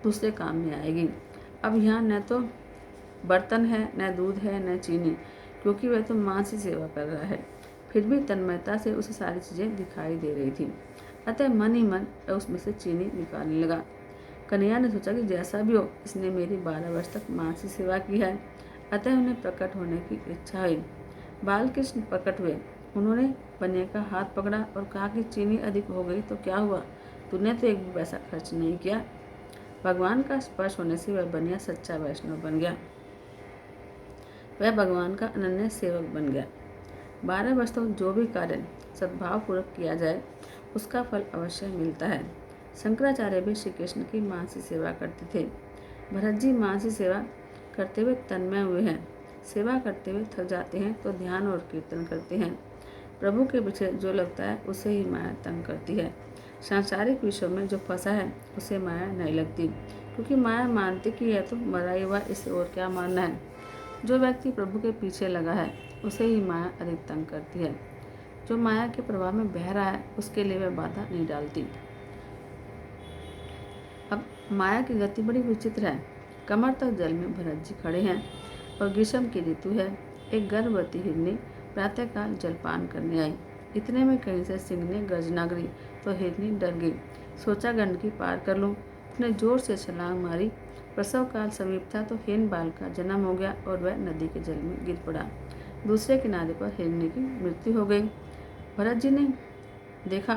Speaker 1: दूसरे काम में आएगी। अब यहाँ न तो बर्तन है, न दूध है, न चीनी, क्योंकि वह तो माँ से सेवा कर रहा है। फिर भी तन्मयता से उसे सारी चीज़ें दिखाई दे रही थी। अतः मन ही मन उसमें से चीनी निकालने लगा। कन्हैया ने सोचा कि जैसा भी हो, इसने मेरी 12 वर्ष तक माँ से सेवा की है, अतः उन्हें प्रकट होने की इच्छा हुई। बालकृष्ण प्रकट हुए। उन्होंने बनिया का हाथ पकड़ा और कहा कि चीनी अधिक हो गई तो क्या हुआ, तूने तो एक भी पैसा खर्च नहीं किया। भगवान का स्पर्श होने से वह बनिया सच्चा वैष्णव बन गया। वह भगवान का अनन्य सेवक बन गया। 12 वर्ष तक जो भी कार्य सद्भावपूर्वक किया जाए उसका फल अवश्य मिलता है। शंकराचार्य भी श्री कृष्ण की मानसी सेवा करते थे। भरत जी मानसी सेवा करते हुए तन्मय हुए हैं। सेवा करते हुए थक जाते हैं तो ध्यान और कीर्तन करते हैं। प्रभु के पीछे जो लगता है उसे ही माया तंग करती है। सांसारिक विषयों में जो फंसा है उसे माया नहीं लगती, क्योंकि माया मानती कि यह तो मरा ही हुआ, इससे और क्या मानना है। जो व्यक्ति प्रभु के पीछे लगा है उसे ही माया अधिक तंग करती है। जो माया के प्रभाव में बह रहा है उसके लिए वह बाधा नहीं डालती। अब माया की गति बड़ी विचित्र है। कमर तक जल में भरत जी खड़े हैं और ग्रीष्म की ऋतु है। एक गर्भवती हिरनी प्रातःकाल जलपान करने आई। इतने में कहीं से सिंह ने गर्जना करी तो हिरनी डर गई। सोचा गंडकी पार कर लूँ, उसने जोर से छलांग मारी। प्रसव काल समीप था तो हिरण बाल का जन्म हो गया और वह नदी के जल में गिर पड़ा। दूसरे किनारे पर हिरनी की मृत्यु हो गई। भरत जी ने देखा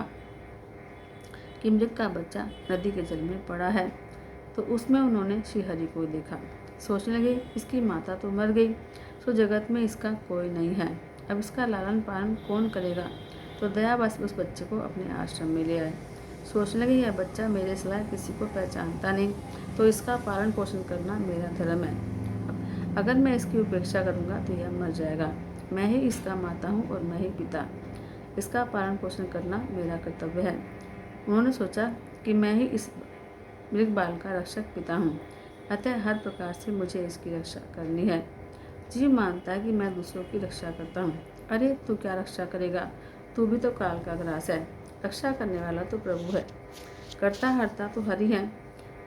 Speaker 1: कि मृग का बच्चा नदी के जल में पड़ा है, तो उसमें उन्होंने श्रीहरि को देखा। सोचने लगे इसकी माता तो मर गई, तो जगत में इसका कोई नहीं है, अब इसका लालन पालन कौन करेगा। तो दयावश उस बच्चे को अपने आश्रम में ले आए। सोचने लगे यह बच्चा मेरे सिवाय किसी को पहचानता नहीं, तो इसका पालन पोषण करना मेरा धर्म है। अगर मैं इसकी उपेक्षा करूँगा तो यह मर जाएगा। मैं ही इसका माता हूँ और मैं ही पिता, इसका पालन पोषण करना मेरा कर्तव्य है। उन्होंने सोचा कि मैं ही इस मृग बाल का रक्षक पिता हूँ, अतः हर प्रकार से मुझे इसकी रक्षा करनी है। जीव मानता है कि मैं दूसरों की रक्षा करता हूँ। अरे तू क्या रक्षा करेगा, तू भी तो काल का ग्रास है। रक्षा करने वाला तो प्रभु है, कर्ता हर्ता तो हरि है,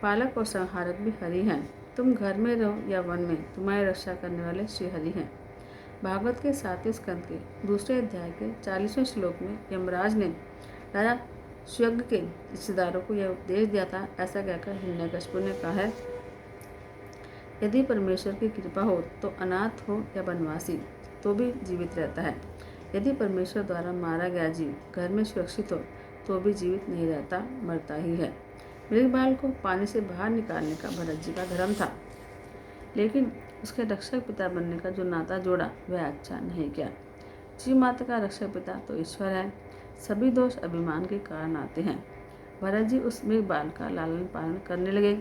Speaker 1: पालक और संहारक भी हरि हैं। तुम घर में रहो या वन में, तुम्हारी रक्षा करने वाले श्री हरि हैं। भागवत के 7वें स्कंद के दूसरे अध्याय के 40वें श्लोक में यमराज ने राजा सुयज्ञ के रिश्तेदारों को यह उपदेश दिया था। ऐसा कहकर हिरण्यकशिपु ने कहा है, यदि परमेश्वर की कृपा हो तो अनाथ हो या वनवासी तो भी जीवित रहता है। यदि परमेश्वर द्वारा मारा गया जीव घर में सुरक्षित हो तो भी जीवित नहीं रहता, मरता ही है। मृगबाल को पानी से बाहर निकालने का भरत जी का धर्म था, लेकिन उसके रक्षक पिता बनने का जो नाता जोड़ा वह अच्छा नहीं किया। जीव माता का रक्षक पिता तो ईश्वर है, सभी दोष अभिमान के कारण आते हैं। भरत जी उस मृगबाल का लालन पालन करने लगे।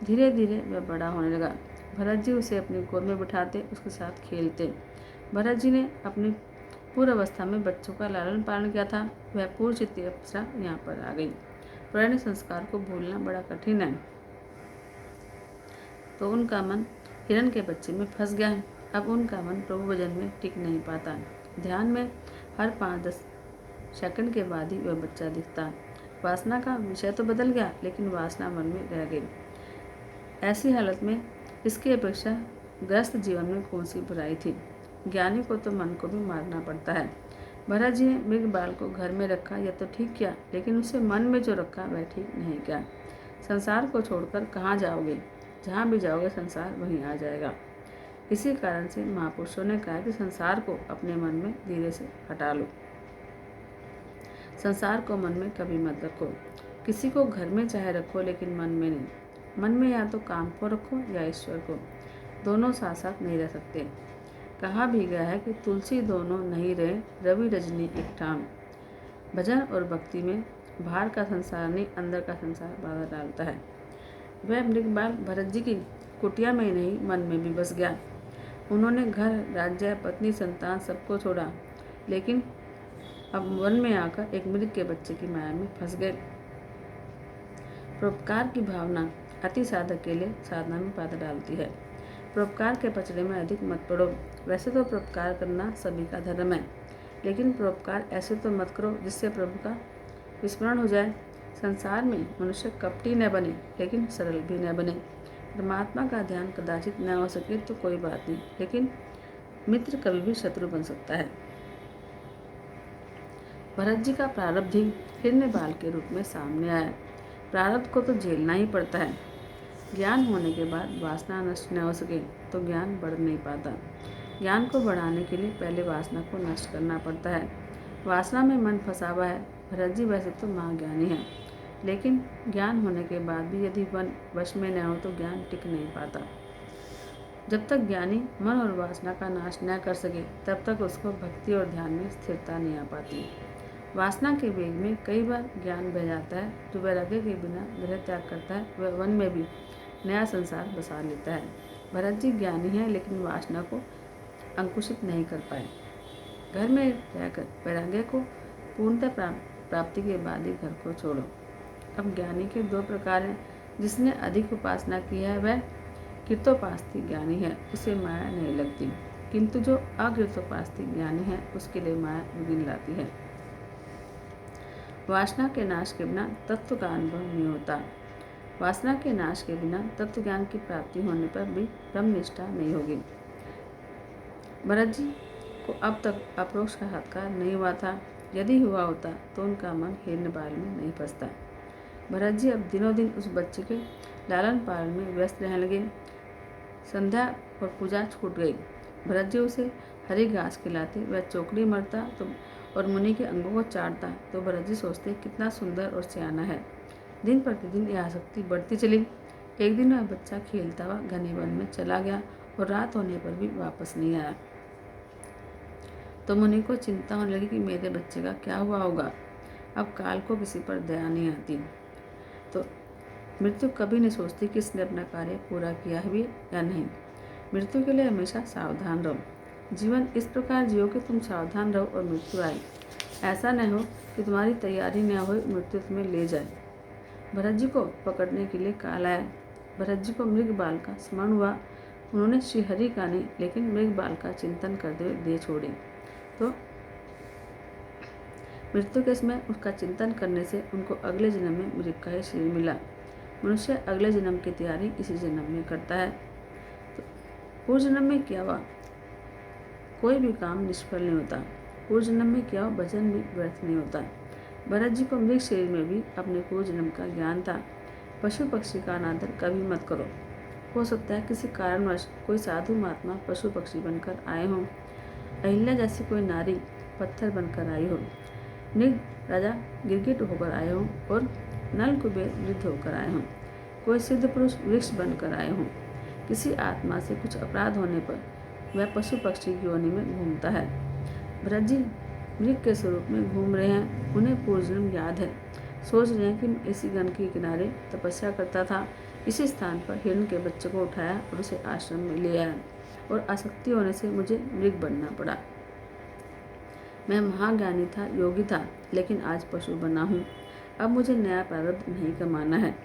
Speaker 1: धीरे धीरे वह बड़ा होने लगा। भरत जी उसे अपनी गोद में बिठाते, उसके साथ खेलते। भरत जी ने अपनी पूर्व अवस्था में बच्चों का लालन पालन किया था। वह पूर्व चित्ती अप्सरा यहाँ पर आ गई। पुराने संस्कार को भूलना बड़ा कठिन है, तो उनका मन हिरण के बच्चे में फंस गया है। अब उनका मन प्रभु भजन में टिक नहीं पाता। ध्यान में हर 5-10 सेकंड के बाद ही वह बच्चा दिखता। वासना का विषय तो बदल गया, लेकिन वासना मन में रह गई। ऐसी हालत में इसकी अपेक्षा ग्रस्त जीवन में कौन सी बुराई थी। ज्ञानी को तो मन को भी मारना पड़ता है। भरत जी ने मृग बाल को घर में रखा, यह तो ठीक किया, लेकिन उसे मन में जो रखा वह ठीक नहीं किया। संसार को छोड़कर कहाँ जाओगे? जहाँ भी जाओगे संसार वहीं आ जाएगा। इसी कारण से महापुरुषों ने कहा कि संसार को अपने मन में धीरे से हटा लो। संसार को मन में कभी मत रखो। किसी को घर में चाहे रखो, लेकिन मन में नहीं। मन में या तो काम को रखो या ईश्वर को, दोनों साथ साथ नहीं रह सकते। कहा भी गया है कि तुलसी दोनों नहीं रहे, रवि रजनी एक ठाम। भजन और भक्ति में बाहर का संसार नहीं, अंदर का संसार बाधा डालता है। वह मृगबाल भरत जी की कुटिया में नहीं, मन में भी बस गया। उन्होंने घर, राज्य, पत्नी, संतान सबको छोड़ा, लेकिन अब वन में आकर एक मृग के बच्चे की माया में फंस गए। परोपकार की भावना अति साधक के लिए साधना में बाधा डालती है। परोपकार के पचड़े में अधिक मत पड़ो। वैसे तो परोपकार करना सभी का धर्म है, लेकिन परोपकार ऐसे तो मत करो जिससे प्रभु का विस्मरण हो जाए। संसार में मनुष्य कपटी न बने, लेकिन सरल भी न बने। परमात्मा का ध्यान कदाचित न हो सके तो कोई बात नहीं, लेकिन मित्र कभी भी शत्रु बन सकता है। भरत जी का प्रारब्ध ही हिरण्य बाल के रूप में सामने आया। प्रारब्ध को तो झेलना ही पड़ता है। ज्ञान होने के बाद वासना नष्ट न हो सके तो ज्ञान बढ़ नहीं पाता। ज्ञान को बढ़ाने के लिए पहले वासना को नष्ट करना पड़ता है। वासना में मन फंसा हुआ है। भरत जी वैसे तो महाज्ञानी हैं, लेकिन ज्ञान होने के बाद भी यदि मन वश में न हो तो ज्ञान टिक नहीं पाता। जब तक ज्ञानी मन और वासना का नाश न कर सके, तब तक उसको भक्ति और ध्यान में स्थिरता नहीं आ पाती। वासना के वेग में कई बार ज्ञान बह जाता है। जो वैराग्य के बिना गृह त्याग करता है, वह वन में भी नया संसार बसा लेता है। भरत जी ज्ञानी हैं, लेकिन वासना को अंकुशित नहीं कर पाए। घर में रहकर वैराग्य को पूर्णतः प्राप्ति के बाद ही घर को छोड़ो। अब ज्ञानी के 2 प्रकार हैं। जिसने अधिक उपासना की है वह कृतोपास्ती ज्ञानी है, उसे माया नहीं लगती, किंतु जो अकृतोपास्ती ज्ञानी है उसके लिए माया विघ्न लाती है। वासना के नाश के बिना तत्व का अनुभव नहीं होता। वासना के नाश के बिना तत्व ज्ञान की प्राप्ति होने पर भी ब्रह्मनिष्ठा नहीं होगी। भरत जी को अब तक अपरोक्ष का साक्षात्कार नहीं हुआ था। यदि हुआ होता तो उनका मन हिरण्य बाल में नहीं फंसता। भरत जी अब दिनों दिन उस बच्चे के लालन पालन में व्यस्त रहने लगे। संध्या और पूजा छूट गई। भरत जी उसे हरी घास खिलाते, वह चौकड़ी मरता तो और मुनि के अंगों को चाटता, तो भरत जी सोचते कितना सुंदर और सियाना है। दिन प्रतिदिन यह आसक्ति बढ़ती चली। एक दिन वह बच्चा खेलता हुआ घने वन में चला गया और रात होने पर भी वापस नहीं आया। तो मुनि को चिंता होने लगी कि मेरे बच्चे का क्या हुआ होगा। अब काल को किसी पर दया नहीं आती। तो मृत्यु कभी नहीं सोचती कि इसने अपना कार्य पूरा किया है भी या नहीं। मृत्यु के लिए हमेशा सावधान रहो। जीवन इस प्रकार जियो कि तुम सावधान रहो और मृत्यु आए। ऐसा न हो कि तुम्हारी तैयारी न हो, मृत्यु तुम्हें ले जाए। भरत जी को पकड़ने के लिए काल आया। भरत जी को मृग बाल का स्मरण हुआ। उन्होंने श्रीहरि का नहीं, लेकिन मृग बाल का चिंतन करते हुए देह छोड़ी। तो मृत्यु के समय उसका चिंतन करने से उनको अगले जन्म में मृग का ही शरीर मिला। मनुष्य अगले जन्म की तैयारी इसी जन्म में करता है। तो पूर्व जन्म में किया हुआ कोई भी काम निष्फल नहीं होता। पूर्व जन्म में किया हुआ भजन भी व्यर्थ नहीं होता। भरत जी को मृग शरीर में भी अपने पूर्व जन्म का ज्ञान था। पशु पक्षी का अनादर कभी मत करो। हो सकता है किसी कारणवश कोई साधु महात्मा पशु पक्षी बनकर आए हों। अहिल्या जैसी कोई नारी पत्थर बनकर आई हो। मृग राजा गिरगिट होकर आए हों और नल कुबेर वृद्ध होकर आए हों। कोई सिद्ध पुरुष वृक्ष बनकर आए हों। किसी आत्मा से कुछ अपराध होने पर वह पशु पक्षी की योनि में घूमता है। भरत जी मृग के स्वरूप में घूम रहे हैं। उन्हें पूर्व जन्म याद है। सोच रहे हैं कि मैं इसी गन के किनारे तपस्या करता था, इसी स्थान पर हिरण के बच्चे को उठाया और उसे आश्रम में ले आया और आसक्ति होने से मुझे मृग बनना पड़ा। मैं महाज्ञानी था, योगी था, लेकिन आज पशु बना हूँ। अब मुझे नया प्रारब्ध नहीं कमाना है।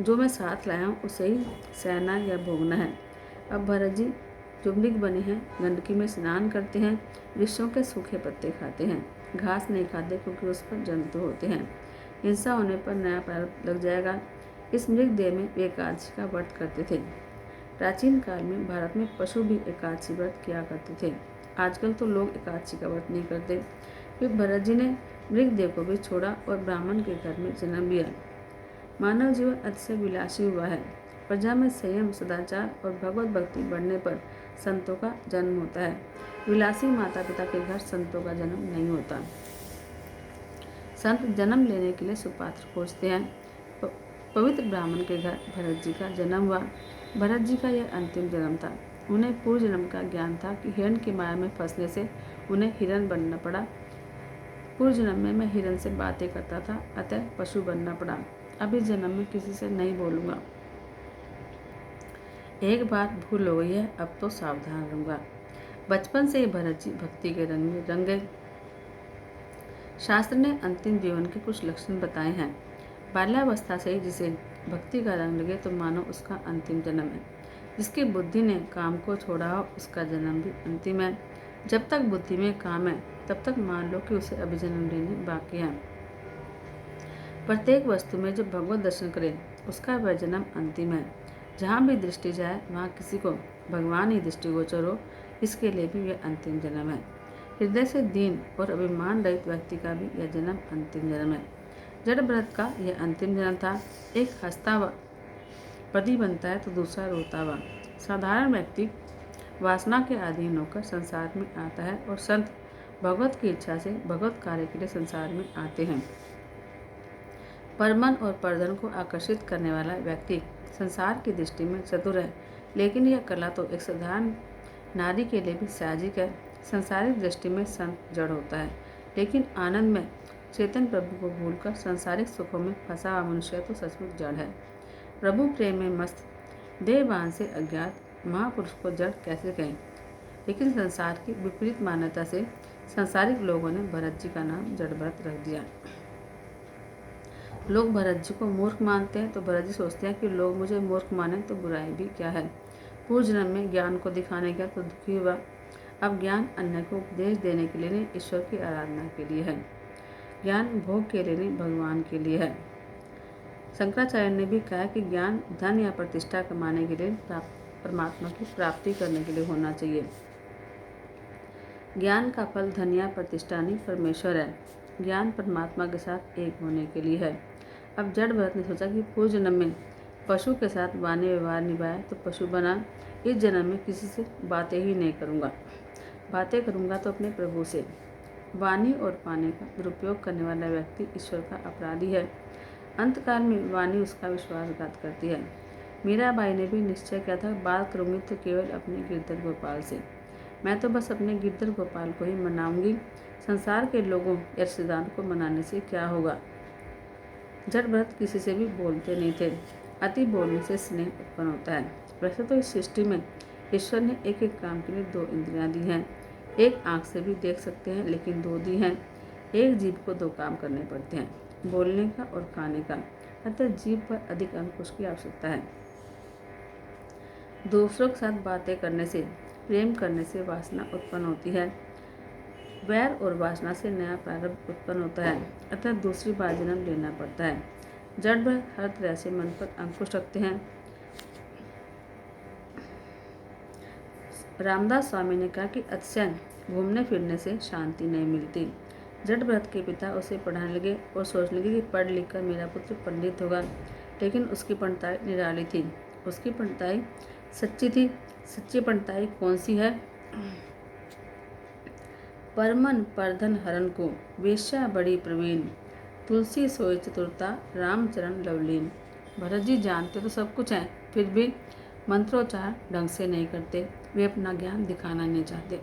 Speaker 1: जो मैं साथ लाया हूँ उसे ही सहना या भोगना है। अब भरत जी जो मृग बने हैं गंडकी में स्नान करते हैं, वृक्षों के सूखे पत्ते खाते हैं, घास नहीं खाते क्योंकि उस पर जंतु होते हैं। हिंसा होने पर नया प्रारब्ध लग जाएगा। इस मृग देह में वे एकादशी का व्रत करते थे। प्राचीन काल में भारत में पशु भी एकादशी व्रत किया करते थे। आजकल तो लोग एकादशी का व्रत नहीं करते। फिर भरत जी ने मृग देह को भी छोड़ा और ब्राह्मण के घर में जन्म लिया। मानव जीवन अतिशय विलासी हुआ है। प्रजा में संयम, सदाचार और भगवत भक्ति बढ़ने पर संतों का जन्म होता है। विलासी माता पिता के घर संतों का जन्म नहीं होता। संत जन्म लेने के लिए सुपात्र खोजते हैं। पवित्र ब्राह्मण के घर भरत जी का जन्म हुआ। भरत जी का यह अंतिम जन्म था। उन्हें पूर्व जन्म का ज्ञान था कि हिरण की माया में फंसने से उन्हें हिरण बनना पड़ा। पूर्व जन्म में मैं हिरण से बातें करता था, अतः पशु बनना पड़ा। अब इस जन्म में किसी से नहीं बोलूँगा। एक बार भूल हो गई है, अब तो सावधान रहूँगा। बचपन से ही भरत जी भक्ति के रंग में रंग गए। शास्त्र ने अंतिम जीवन के कुछ लक्षण बताए हैं। बाल्यावस्था से ही जिसे भक्ति का रंग लगे तो मानो उसका अंतिम जन्म है। जिसकी बुद्धि ने काम को छोड़ा हो उसका जन्म भी अंतिम है। जब तक बुद्धि में काम है तब तक मान लो कि उसे अभी जन्म लेने बाकी है। प्रत्येक वस्तु में जो भगवत दर्शन करे उसका वह जन्म अंतिम है। जहाँ भी दृष्टि जाए वहाँ किसी को भगवान ही दृष्टिगोचर हो, इसके लिए भी यह अंतिम जन्म है। हृदय से दीन और अभिमान रहित व्यक्ति का भी यह जन्म अंतिम जन्म है। जड़ भरत का यह अंतिम जन्म था। एक हंसता हुआ पति बनता है तो दूसरा रोता हुआ। साधारण व्यक्ति वासना के अधीन होकर संसार में आता है और संत भगवत की इच्छा से भगवत कार्य के लिए संसार में आते हैं। परमन और परधन को आकर्षित करने वाला व्यक्ति संसार की दृष्टि में चतुर है, लेकिन यह कला तो एक साधारण नारी के लिए भी साहजिक है। संसारिक दृष्टि में संत जड़ होता है, लेकिन आनंद में चेतन प्रभु को भूलकर सांसारिक सुखों में फंसा हुआ मनुष्य तो सचमुच जड़ है। प्रभु प्रेम में मस्त देहवान से अज्ञात महापुरुष को जड़ कैसे कहें। लेकिन संसार की विपरीत मान्यता से सांसारिक लोगों ने भरत जी का नाम जड़ भरत रख दिया। लोग भरत जी को मूर्ख मानते हैं तो भरत जी सोचते हैं कि लोग मुझे मूर्ख माने तो बुराई भी क्या है। पूर्व जन्म में ज्ञान को दिखाने गया तो दुखी हुआ। अब ज्ञान अन्य को उपदेश देने के लिए नहीं, ईश्वर की आराधना के लिए है। ज्ञान भोग के लिए नहीं, भगवान के लिए है। शंकराचार्य ने भी कहा कि ज्ञान धन या प्रतिष्ठा कमाने के लिए परमात्मा की प्राप्ति करने के लिए होना चाहिए। ज्ञान का फल धन या प्रतिष्ठा नहीं, परमेश्वर है। ज्ञान परमात्मा के साथ एक होने के लिए है। अब जड़ भरत ने सोचा कि पूर्व जन्म में पशु के साथ वाणी व्यवहार निभाया तो पशु बना। इस जन्म में किसी से बातें ही नहीं करूँगा। बातें करूँगा तो अपने प्रभु से। वाणी और पानी का दुरुपयोग करने वाला व्यक्ति ईश्वर का अपराधी है। अंतकाल में वाणी उसका विश्वासघात करती है। मीराबाई ने भी निश्चय किया था, बात करूँगी तो केवल अपने गिरधर गोपाल से। मैं तो बस अपने गिरधर गोपाल को ही मनाऊंगी। संसार के लोगों या रिश्तेदारों को मनाने से क्या होगा। जड़ भरत किसी से भी बोलते नहीं थे। अति बोलने से स्नेह उत्पन्न होता है। वैसे तो इस सृष्टि में ईश्वर ने एक एक काम के लिए दो इंद्रियां दी हैं। एक आँख से भी देख सकते हैं, लेकिन दो दी हैं। एक जीभ को दो काम करने पड़ते हैं, बोलने का और खाने का। अतः जीभ पर अधिक अंकुश की आवश्यकता है। दूसरों के साथ बातें करने से, प्रेम करने से वासना उत्पन्न होती है। वैर और वासना से नया प्रारब्ध उत्पन्न होता है, अतः दूसरी बार जन्म लेना पड़ता है। जड़ भरत हर तरह से मन पर अंकुश रखते हैं। रामदास स्वामी ने कहा कि अतिशय घूमने फिरने से शांति नहीं मिलती। जड़ भरत के पिता उसे पढ़ाने लगे और सोचने लगे कि पढ़ लिख कर मेरा पुत्र पंडित होगा, लेकिन उसकी पंडिताई निराली थी। उसकी पंडिताई सच्ची थी। सच्ची पंडिताई कौन सी है? परमन परधन हरण को वेश्या बड़ी प्रवीण, तुलसी सोई चतुरता रामचरण लवलीन। भरत जी जानते तो सब कुछ है, फिर भी मंत्रोच्चार ढंग से नहीं करते। वे अपना ज्ञान दिखाना नहीं चाहते।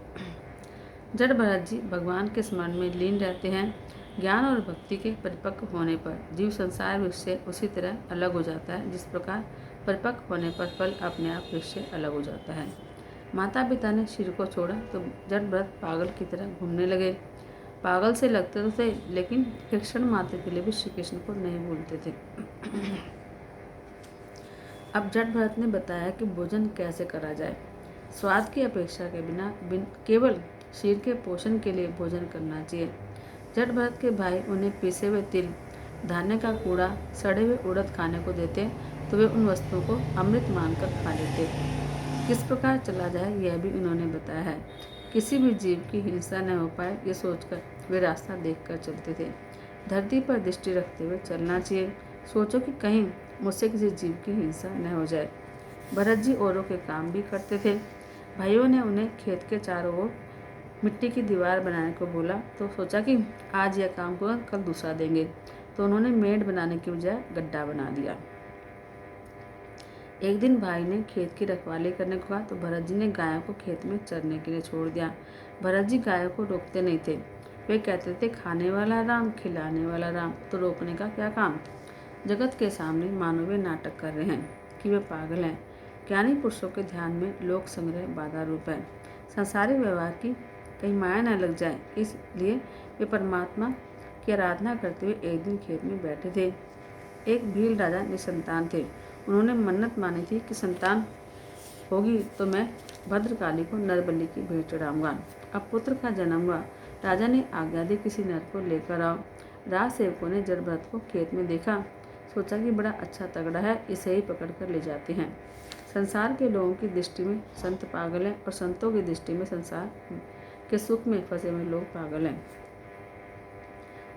Speaker 1: जड़ भरत जी भगवान के स्मरण में लीन रहते हैं। ज्ञान और भक्ति के परिपक्व होने पर जीव संसार वृक्ष से उसी तरह अलग हो जाता है जिस प्रकार परिपक्व होने पर फल अपने आप वृक्ष से अलग हो जाता है। माता पिता ने सिर को छोड़ा तो जड़ भरत पागल की तरह घूमने लगे। पागल से लगते तो थे, लेकिन एक क्षण मात्र के लिए भी श्री कृष्ण को नहीं भूलते थे। अब जड़ भरत ने बताया कि भोजन कैसे करा जाए। स्वाद की अपेक्षा के बिना केवल शरीर के पोषण के लिए भोजन करना चाहिए। जड़ भरत के भाई उन्हें पिसे हुए तिल, धान्य का कूड़ा, सड़े हुए उड़द खाने को देते तो वे उन वस्तुओं को अमृत मानकर खा लेते। किस प्रकार चला जाए यह भी उन्होंने बताया है। किसी भी जीव की हिंसा न हो पाए ये सोचकर वे रास्ता देखकर चलते थे। धरती पर दृष्टि रखते हुए चलना चाहिए। सोचो कि कहीं मुझसे किसी जीव की हिंसा न हो जाए। भरत जी औरों के काम भी करते थे। भाइयों ने उन्हें खेत के चारों ओर मिट्टी की दीवार बनाने को बोला तो सोचा कि आज यह काम को कल दूसरा देंगे, तो उन्होंने मेड़ बनाने की बजाय गड्ढा बना दिया। एक दिन भाई ने खेत की रखवाली करने को कहा तो भरत जी ने गायों को खेत में चरने के लिए छोड़ दिया। भरत जी गायों को रोकते नहीं थे। वे कहते थे खाने वाला राम, खिलाने वाला राम, तो रोकने का क्या काम। जगत के सामने मानो वे नाटक कर रहे हैं कि वे पागल हैं। ज्ञानी पुरुषों के ध्यान में लोक संग्रह बाधा रूप है। संसारिक व्यवहार की कहीं माया न लग जाए, इसलिए वे परमात्मा की आराधना करते हुए एक दिन खेत में बैठे थे। एक भील राजा निसंतान थे। उन्होंने मन्नत मानी थी कि संतान होगी तो मैं भद्रकाली को नरबलि की भेंट चढ़ाऊंगा। अब पुत्र का जन्म हुआ। राजा ने आज्ञा दी किसी नर को लेकर आओ। राज सेवकों ने जड़ भरत को खेत में देखा, सोचा कि बड़ा अच्छा तगड़ा है, इसे ही पकड़ कर ले जाते हैं। संसार के लोगों की दृष्टि में संत पागल हैं और संतों की दृष्टि में संसार के सुख में फंसे हुए लोग पागल हैं।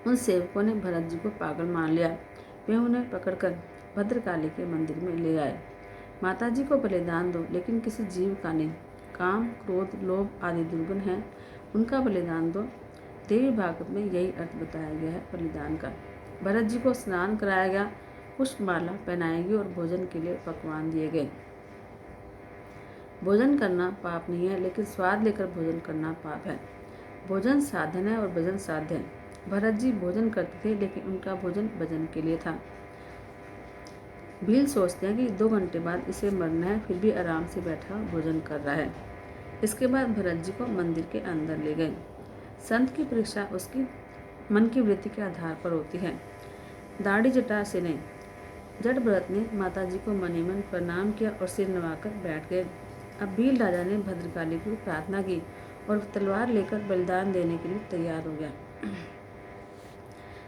Speaker 1: उन सेवकों ने भरत जी को पागल मान लिया। वे उन्हें पकड़कर भद्रकाली के मंदिर में ले आए। माता जी को बलिदान दो, लेकिन किसी जीव का नहीं। काम, क्रोध, लोभ आदि दुर्गुण हैं, उनका बलिदान दो। देवी भागवत में यही अर्थ बताया गया है बलिदान का। भरत जी को स्नान कराया गया, पुष्पमाला पहनाई गई और भोजन के लिए पकवान दिए गए। भोजन करना पाप नहीं है, लेकिन स्वाद लेकर भोजन करना पाप है। भोजन साधन है और भजन साध्य है। भरत जी भोजन करते थे, लेकिन उनका भोजन भजन के लिए था। भील सोचते हैं कि 2 घंटे बाद इसे मरना है, फिर भी आराम से बैठा भोजन कर रहा है। इसके बाद भरत जी को मंदिर के अंदर ले गए। संत की परीक्षा उसकी मन की वृत्ति के आधार पर होती है, दाढ़ी जटा से नहीं। जड़ भरत ने माता जी को मनी मन प्रणाम किया और सिर नवाकर बैठ गए। अब भील राजा ने भद्रकाली की प्रार्थना की और तलवार लेकर बलिदान देने के लिए तैयार हो गया।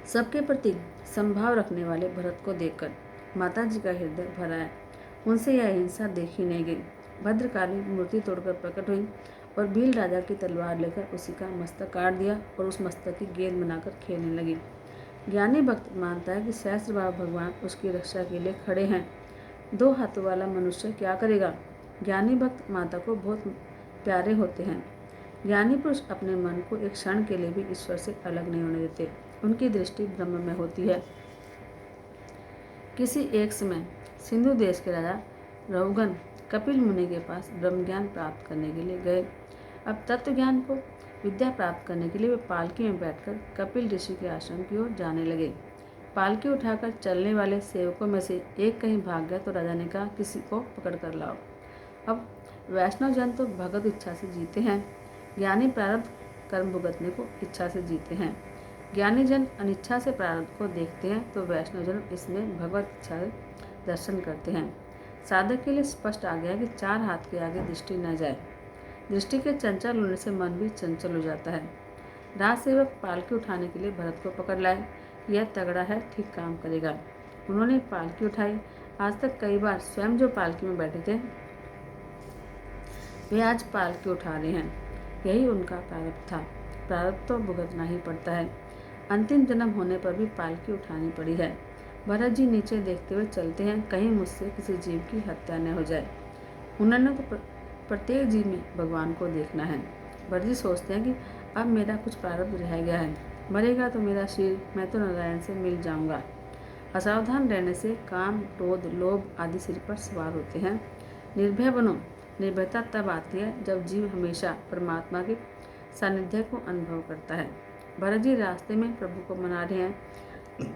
Speaker 1: सबके प्रति संभाव रखने वाले भरत को देखकर माता जी का हृदय भरा है। उनसे यह हिंसा देखी नहीं गई। भद्रकाली मूर्ति तोड़कर प्रकट हुई और भील राजा की तलवार लेकर उसी का मस्तक काट दिया और उस मस्तक की गेंद बनाकर खेलने लगी। ज्ञानी भक्त मानता है कि सहस्त्रबाहु भगवान उसकी रक्षा के लिए खड़े हैं। 2 हाथों वाला मनुष्य क्या करेगा। ज्ञानी भक्त माता को बहुत प्यारे होते हैं। ज्ञानी पुरुष अपने मन को एक क्षण के लिए भी ईश्वर से अलग नहीं होने देते। उनकी दृष्टि ब्रह्म में होती है। किसी एक समय सिंधु देश के राजा रहुगन कपिल मुनि के पास ब्रह्म ज्ञान प्राप्त करने के लिए गए। अब तत्व ज्ञान को विद्या प्राप्त करने के लिए वे पालकी में बैठकर कपिल ऋषि के आश्रम की ओर जाने लगे। पालकी उठाकर चलने वाले सेवकों में से एक कहीं भाग गया तो राजा ने कहा, किसी को पकड़ कर लाओ। अब वैष्णव जन तो भगवत इच्छा से जीते हैं, ज्ञानी प्रारब्ध कर्म भुगतने को इच्छा से जीते हैं। ज्ञानी जन अनिच्छा से प्रारब्ध को देखते हैं तो वैष्णव जन इसमें भगवत इच्छा से दर्शन करते हैं। साधक के लिए स्पष्ट आ गया कि 4 हाथ के आगे दृष्टि न जाए। दृष्टि के चंचल होने से मन भी चंचल हो जाता है। राज सेवक पालकी उठाने के लिए भरत को पकड़ लाए। यह तगड़ा है, ठीक काम करेगा। उन्होंने पालकी उठाई। आज तक कई बार स्वयं जो पालकी में बैठे थे वे आज पालकी उठा रहे हैं। यही उनका प्रारब्ध था। प्रारब्ध तो भुगतना ही पड़ता है। अंतिम जन्म होने पर भी पालकी उठानी पड़ी है। भरत जी नीचे देखते हुए चलते हैं, कहीं मुझसे किसी जीव की हत्या न हो जाए। उन्होंने तो प्रत्येक जीव में भगवान को देखना है। भरत जी सोचते हैं कि अब मेरा कुछ प्रारब्ध रह गया है, मरेगा तो मेरा शरीर, मैं तो नारायण से मिल जाऊंगा। असावधान रहने से काम, क्रोध, लोभ आदि सिर पर सवार होते हैं। निर्भय बनो। निर्भयता तब आती है जब जीव हमेशा परमात्मा के सानिध्य को अनुभव करता है। भरत जी रास्ते में प्रभु को मना रहे हैं।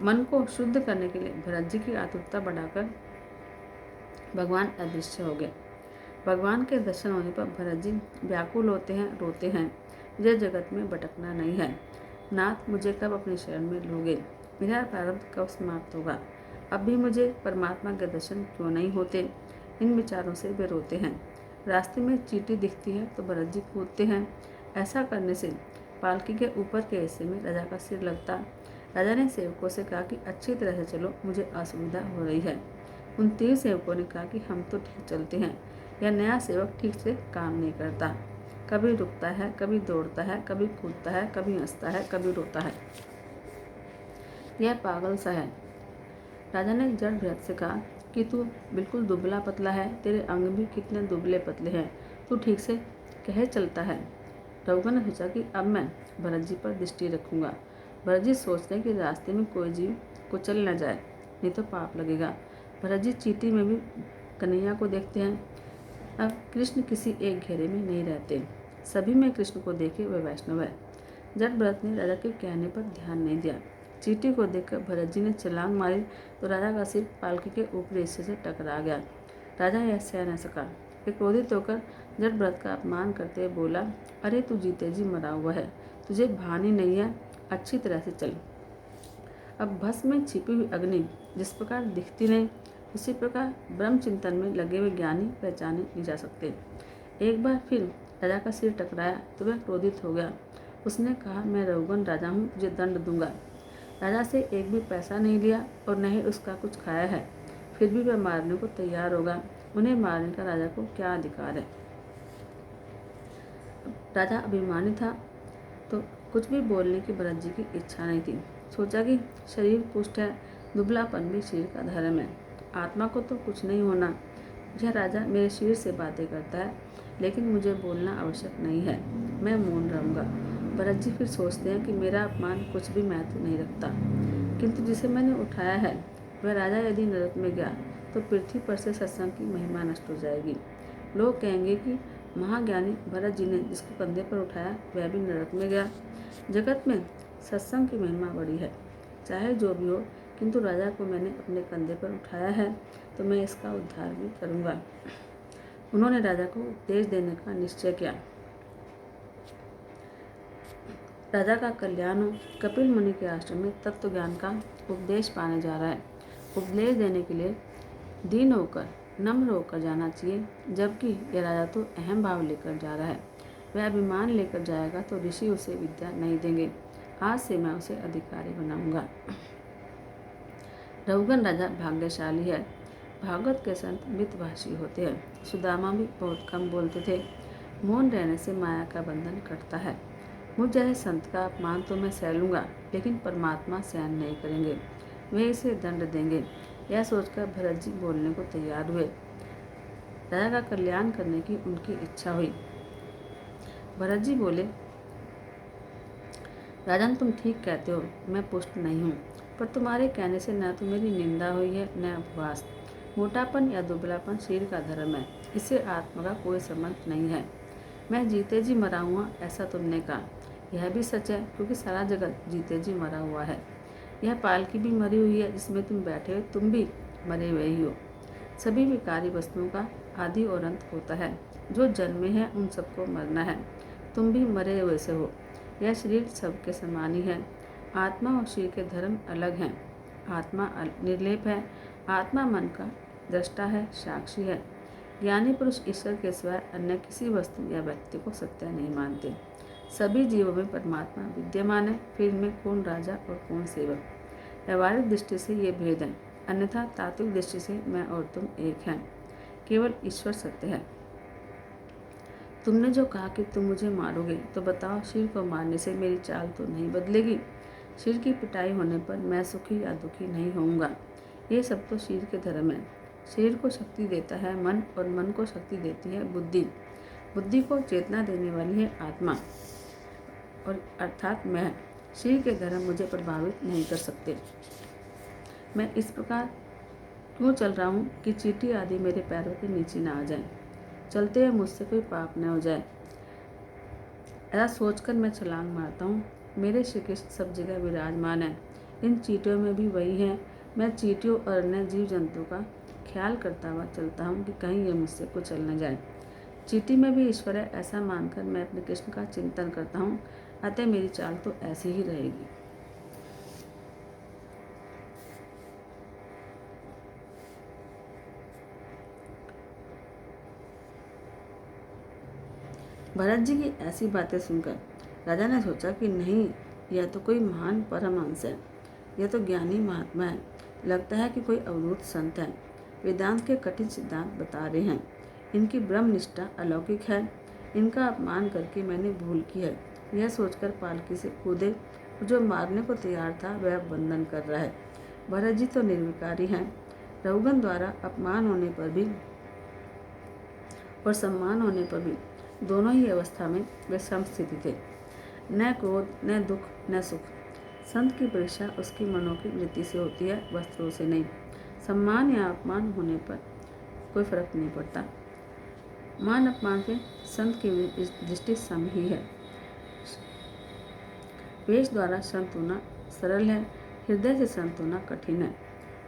Speaker 1: मन को शुद्ध करने के लिए भरत जी की आतुरता बढ़ाकर भगवान अदृश्य हो गए। भगवान के दर्शन होने पर भरत जी व्याकुल होते हैं, रोते हैं। मुझे जगत में भटकना नहीं है। नाथ, मुझे कब अपने शरण में लोगे? मेरा प्रारब्ध कब समाप्त होगा? अब भी मुझे परमात्मा के दर्शन क्यों नहीं होते? इन विचारों से वे रोते हैं। रास्ते में चींटी दिखती है तो भरत जी कूदते हैं। ऐसा करने से पालकी के ऊपर के हिस्से में राजा का सिर लगता। राजा ने सेवकों से कहा कि अच्छी तरह से चलो, मुझे असुविधा हो रही है। उन 3 सेवकों ने कहा कि हम तो ठीक चलते हैं, यह नया सेवक ठीक से काम नहीं करता। कभी रुकता है, कभी दौड़ता है, कभी कूदता है, कभी हंसता है, कभी रोता है। यह पागल सा है। राजा ने जड़ भरत से कहा कि तू बिल्कुल दुबला पतला है, तेरे अंग भी कितने दुबले पतले हैं, तू ठीक से कहे चलता है। रघुगण ने सोचा कि अब मैं भरत जी पर दृष्टि रखूंगा। भरत जी सोचते हैं कि रास्ते में कोई जीव कुचल न जाए, नहीं तो पाप लगेगा। भरत जी चींटी में भी कन्हैया को देखते हैं। अब कृष्ण किसी एक घेरे में नहीं रहते, सभी में कृष्ण को देखे वह वैष्णव है। जट भरत ने राजा के कहने पर ध्यान नहीं दिया। चींटी को देखकर भरत जी ने छलांग मारी तो राजा का सिर पालकी के ऊपरी हिस्से से टकरा गया। राजा यह सह न सका। वे क्रोधित होकर जट भरत का अपमान करते हुए बोला, अरे तू जीते जी मरा हुआ है, तुझे भान ही नहीं है, अच्छी तरह से चल। अब भस्म में छिपी हुई अग्नि जिस प्रकार दिखती नहीं, उसी प्रकार ब्रह्म चिंतन में लगे हुए ज्ञानी पहचाने नहीं जा सकते। एक बार फिर राजा का सिर टकराया तो वह क्रोधित हो गया। उसने कहा, मैं रघुगण राजा हूँ, तुझे दंड दूंगा। राजा से एक भी पैसा नहीं लिया और न ही उसका कुछ खाया है, फिर भी वह मारने को तैयार होगा। उन्हें मारने का राजा को क्या अधिकार है? राजा अभिमानी था तो कुछ भी बोलने की भरत जी की इच्छा नहीं थी। सोचा कि शरीर पुष्ट है, दुबलापन भी शरीर का धर्म है, आत्मा को तो कुछ नहीं होना। यह राजा मेरे शरीर से बातें करता है, लेकिन मुझे बोलना आवश्यक नहीं है, मैं मौन रहूँगा। भरत जी फिर सोचते हैं कि मेरा अपमान कुछ भी महत्व नहीं रखता, किंतु जिसे मैंने उठाया है वह राजा यदि नरक में गया तो पृथ्वी पर से सत्संग की महिमा नष्ट हो जाएगी। लोग कहेंगे कि महाज्ञानी भरत जी ने जिसको कंधे पर उठाया वह भी नरक में गया। जगत में सत्संग की महिमा बड़ी है, चाहे जो भी हो, किंतु राजा को मैंने अपने कंधे पर उठाया है तो मैं इसका उद्धार भी करूँगा। उन्होंने राजा को उपदेश देने का निश्चय किया। राजा का कल्याण हो। कपिल मुनि के आश्रम में तत्व ज्ञान का उपदेश पाने जा रहा है। उपदेश देने के लिए दीन होकर, नम्र होकर जाना चाहिए, जबकि यह राजा तो अहम भाव लेकर जा रहा है। वह अभिमान लेकर जाएगा तो ऋषि उसे विद्या नहीं देंगे। आज से मैं उसे अधिकारी बनाऊंगा। रघुगण राजा भाग्यशाली है। भागवत के संत मितभाषी होते हैं। सुदामा भी बहुत कम बोलते थे। मौन रहने से माया का बंधन कटता है। मुझ जैसे संत का अपमान तो मैं सह लूँगा, लेकिन परमात्मा सहन नहीं करेंगे, वे इसे दंड देंगे। यह सोचकर भरत जी बोलने को तैयार हुए। राजा का कल्याण करने की उनकी इच्छा हुई। भरत जी बोले, राजन, तुम ठीक कहते हो, मैं पुष्ट नहीं हूँ, पर तुम्हारे कहने से न तो मेरी निंदा हुई है न उपवास। मोटापन या दुबलापन शरीर का धर्म है, इससे आत्मा का कोई संबंध नहीं है। मैं जीते जी मरा हुआ ऐसा तुमने कहा, यह भी सच है, क्योंकि सारा जगत जीते जी मरा हुआ है। यह पालकी भी मरी हुई है जिसमें तुम बैठे हो, तुम भी मरे हुए ही हो। सभी विकारी वस्तुओं का आदि और अंत होता है। जो जन्मे हैं उन सबको मरना है, तुम भी मरे हुए से हो। यह शरीर सबके समान ही है। आत्मा और शरीर के धर्म अलग हैं। आत्मा निर्लेप है, आत्मा मन का दृष्टा है, साक्षी है। ज्ञानी पुरुष ईश्वर के सिवाय अन्य किसी वस्तु या व्यक्ति को सत्य नहीं मानते। सभी जीवों में परमात्मा विद्यमान है, फिर इनमें कौन राजा और कौन सेवक। व्यवहारिक दृष्टि से ये भेद है, अन्यथा तात्विक दृष्टि से मैं और तुम एक हैं। केवल ईश्वर सत्य है। तुमने जो कहा कि तुम मुझे मारोगे, तो बताओ, शिव को मारने से मेरी चाल तो नहीं बदलेगी? शिव की पिटाई होने पर मैं सुखी या दुखी नहीं होऊंगा। ये सब तो शिव के धर्म है। शरीर को शक्ति देता है मन, और मन को शक्ति देती है बुद्धि। बुद्धि को चेतना देने वाली है आत्मा, और अर्थात मैं। शरीर के धर्म मुझे प्रभावित नहीं कर सकते। मैं इस प्रकार क्यों चल रहा हूँ कि चींटी आदि मेरे पैरों के नीचे ना आ जाए, चलते हुए मुझसे कोई पाप न हो जाए। ऐसा सोचकर मैं छलांग मारता हूँ। मेरे श्री कृष्ण सब जगह विराजमान है। इन चींटियों में भी वही है। मैं चींटियों और अन्य जीव जंतुओं का ख्याल करता हुआ चलता हूँ कि कहीं ये मुझसे कुचल न जाए। चींटी में भी ईश्वर है, ऐसा मानकर मैं अपने कृष्ण का चिंतन करता हूँ। अतः मेरी चाल तो ऐसी ही रहेगी। भरत जी की ऐसी बातें सुनकर राजा ने सोचा कि नहीं, यह तो कोई महान परमहंस है, यह तो ज्ञानी महात्मा है। लगता है कि कोई अवधूत संत है, वेदांत के कठिन सिद्धांत बता रहे हैं। इनकी ब्रह्म निष्ठा अलौकिक है। इनका अपमान करके मैंने भूल की है। यह सोचकर पालकी से कूदे, जो मारने को तैयार था वह बंधन कर रहा है। भरत जी तो निर्विकारी हैं। रघुगण द्वारा अपमान होने पर भी और सम्मान होने पर भी दोनों ही अवस्था में वे समस्थिति थे। न क्रोध, न दुख, न सुख। संत की परीक्षा उसकी मनों की वृत्ति से होती है, वस्त्रों से नहीं। सम्मान या अपमान होने पर कोई फर्क नहीं पड़ता। मान अपमान से संत की दृष्टि सम ही है। वेश द्वारा संत होना सरल है, हृदय से संत होना कठिन है।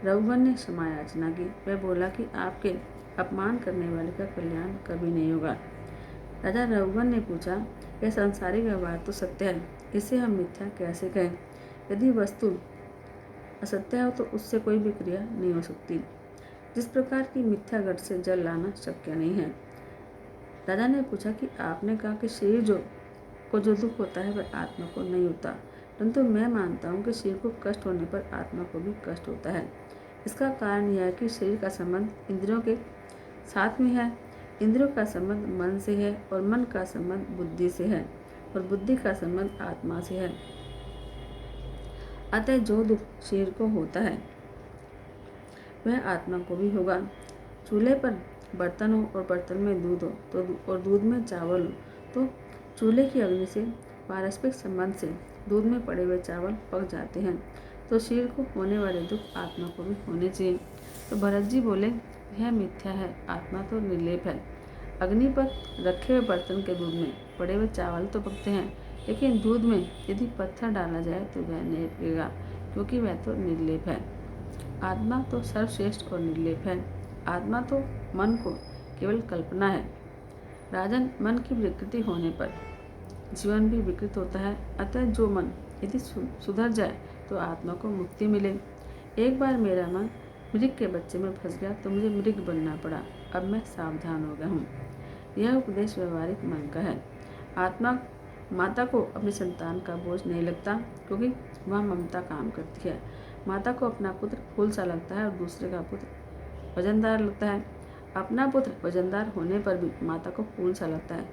Speaker 1: रघुगण ने क्षमा याचना की। वह बोला कि आपके अपमान करने वाले का कल्याण कभी नहीं होगा। राजा रघुगण ने पूछा, यह सांसारिक व्यवहार तो सत्य है, इसे हम मिथ्या कैसे कहें? यदि वस्तु असत्य हो तो उससे कोई भी क्रिया नहीं हो सकती। जिस प्रकार की मिथ्या घट से जल लाना शक्य नहीं है। राजा ने पूछा कि आपने कहा कि शरीर को जो दुख होता है वह आत्मा को नहीं होता, परंतु मैं मानता हूँ कि शरीर को कष्ट होने पर आत्मा को भी कष्ट होता है। इसका कारण यह है कि शरीर का संबंध इंद्रियों के साथ में है, इंद्रियों का संबंध मन से है और मन का संबंध बुद्धि से है और बुद्धि का संबंध आत्मा से है। अतः जो दुख शरीर को होता है वह आत्मा को भी होगा। चूल्हे पर बर्तन हो और बर्तन में दूध हो तो और दूध में चावल हो तो चूल्हे की अग्नि से पारस्परिक संबंध से दूध में पड़े हुए चावल पक जाते हैं। तो शरीर को होने वाले दुख आत्मा को भी होने चाहिए। तो भरत जी बोले, यह मिथ्या है, आत्मा तो निर्लेप है। अग्नि पर रखे हुए बर्तन के दूध में पड़े हुए चावल तो पकते हैं, लेकिन दूध में यदि पत्थर डाला जाए तो वह नहीं पकेगा, क्योंकि वह तो निर्लेप है। आत्मा तो सर्वश्रेष्ठ और निर्लेप है। आत्मा तो मन को केवल कल्पना है। राजन, मन की विकृति होने पर जीवन भी विकृत होता है। अतः जो मन यदि सुधर जाए तो आत्मा को मुक्ति मिले। एक बार मेरा मन मृग के बच्चे में फंस गया तो मुझे मृग बनना पड़ा। अब मैं सावधान हो गया हूँ। यह उपदेश व्यवहारिक मन का है। आत्मा माता को अपनी संतान का बोझ नहीं लगता, क्योंकि वह ममता काम करती है। माता को अपना पुत्र फूल सा लगता है और दूसरे का पुत्र वजनदार लगता है। अपना पुत्र वजनदार होने पर भी माता को फूल सा लगता है,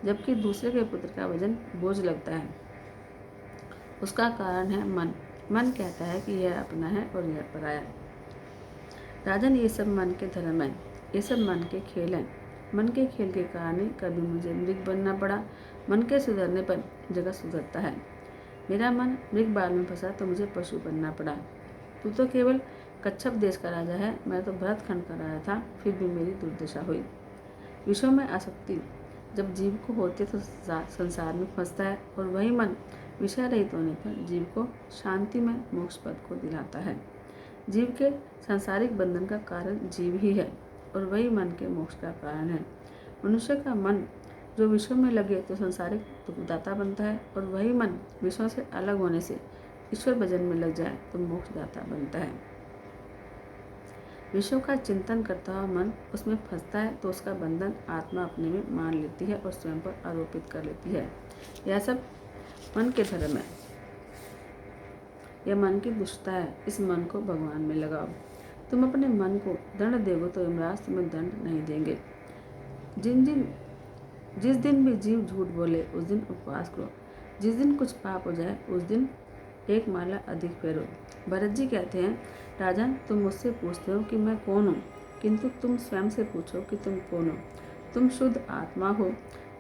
Speaker 1: जबकि दूसरे के पुत्र का वजन बोझ लगता है। उसका कारण है मन। मन कहता है कि यह अपना है और यह पराया। राजन, ये सब मन के धर्म है, ये सब मन के खेल हैं। मन के खेल के कारण ही कभी मुझे मृग बनना पड़ा। मन के सुधरने पर जगत सुधरता है। मेरा मन मृग बाल में फंसा तो मुझे पशु बनना पड़ा। तू तो केवल कच्छप देश का राजा है, मैं तो भरतखंड का राजा था, फिर भी मेरी दुर्दशा हुई। विषयों में आसक्ति जब जीव को होती है तो संसार में फंसता है, और वही मन विषय रहित होने पर जीव को शांति में मोक्ष पद को दिलाता है। जीव के सांसारिक बंधन का कारण जीव ही है, और वही मन के मोक्ष का कारण है। मनुष्य का मन जो विषयों में लगे तो सांसारिक दुखदाता बनता है, और वही मन विषयों से अलग होने से ईश्वर भजन में लग जाए तो मोक्षदाता बनता है। विषयों का चिंतन करता हुआ मन उसमें फंसता है तो उसका बंधन आत्मा अपने में मान लेती है और स्वयं पर आरोपित कर लेती है। यह सब मन के धर्म है, यह मन की दुष्टता है। इस मन को भगवान में लगाओ। तुम अपने मन को दंड दोगे तो यमराज तुम्हें दंड नहीं देंगे। जिस दिन भी जीव झूठ बोले उस दिन उपवास करो। जिस दिन कुछ पाप हो जाए उस दिन एक माला अधिक फेरो। भरत जी कहते हैं, राजन, तुम मुझसे पूछते हो कि मैं कौन हूँ, किंतु तुम स्वयं से पूछो कि तुम कौन हो। तुम शुद्ध आत्मा हो।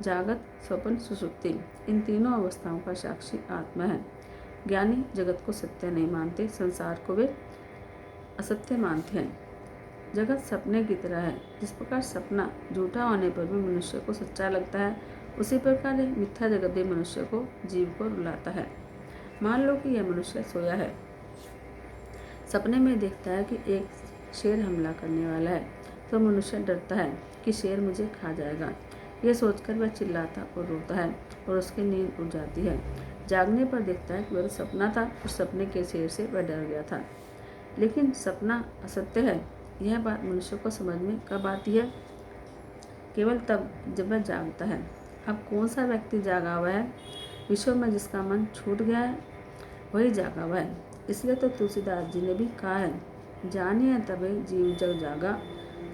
Speaker 1: जागत, स्वप्न, सुषुप्ति, इन तीनों अवस्थाओं का साक्षी आत्मा है। ज्ञानी जगत को सत्य नहीं मानते, संसार को वे असत्य मानते हैं। जगत सपने की तरह है। जिस प्रकार सपना झूठा होने पर भी मनुष्य को सच्चा लगता है, उसी प्रकार यह मिथ्या जगत भी मनुष्य को, जीव को रुलाता है। मान लो कि यह मनुष्य सोया है, सपने में देखता है कि एक शेर हमला करने वाला है, तो मनुष्य डरता है कि शेर मुझे खा जाएगा। यह सोचकर वह चिल्लाता और रोता है और उसकी नींद उड़ जाती है। जागने पर देखता है कि वह तो सपना था और सपने के शेर से वह डर गया था, लेकिन सपना असत्य है। यह बात मनुष्य को समझ में कब आती है? केवल तब जब वह जागता है। अब कौन सा व्यक्ति जागा हुआ है? विश्व में जिसका मन छूट गया है वही जागा हुआ है। इसलिए तो तुलसीदास जी ने भी कहा है, जानिए तबे जीव जग जागा,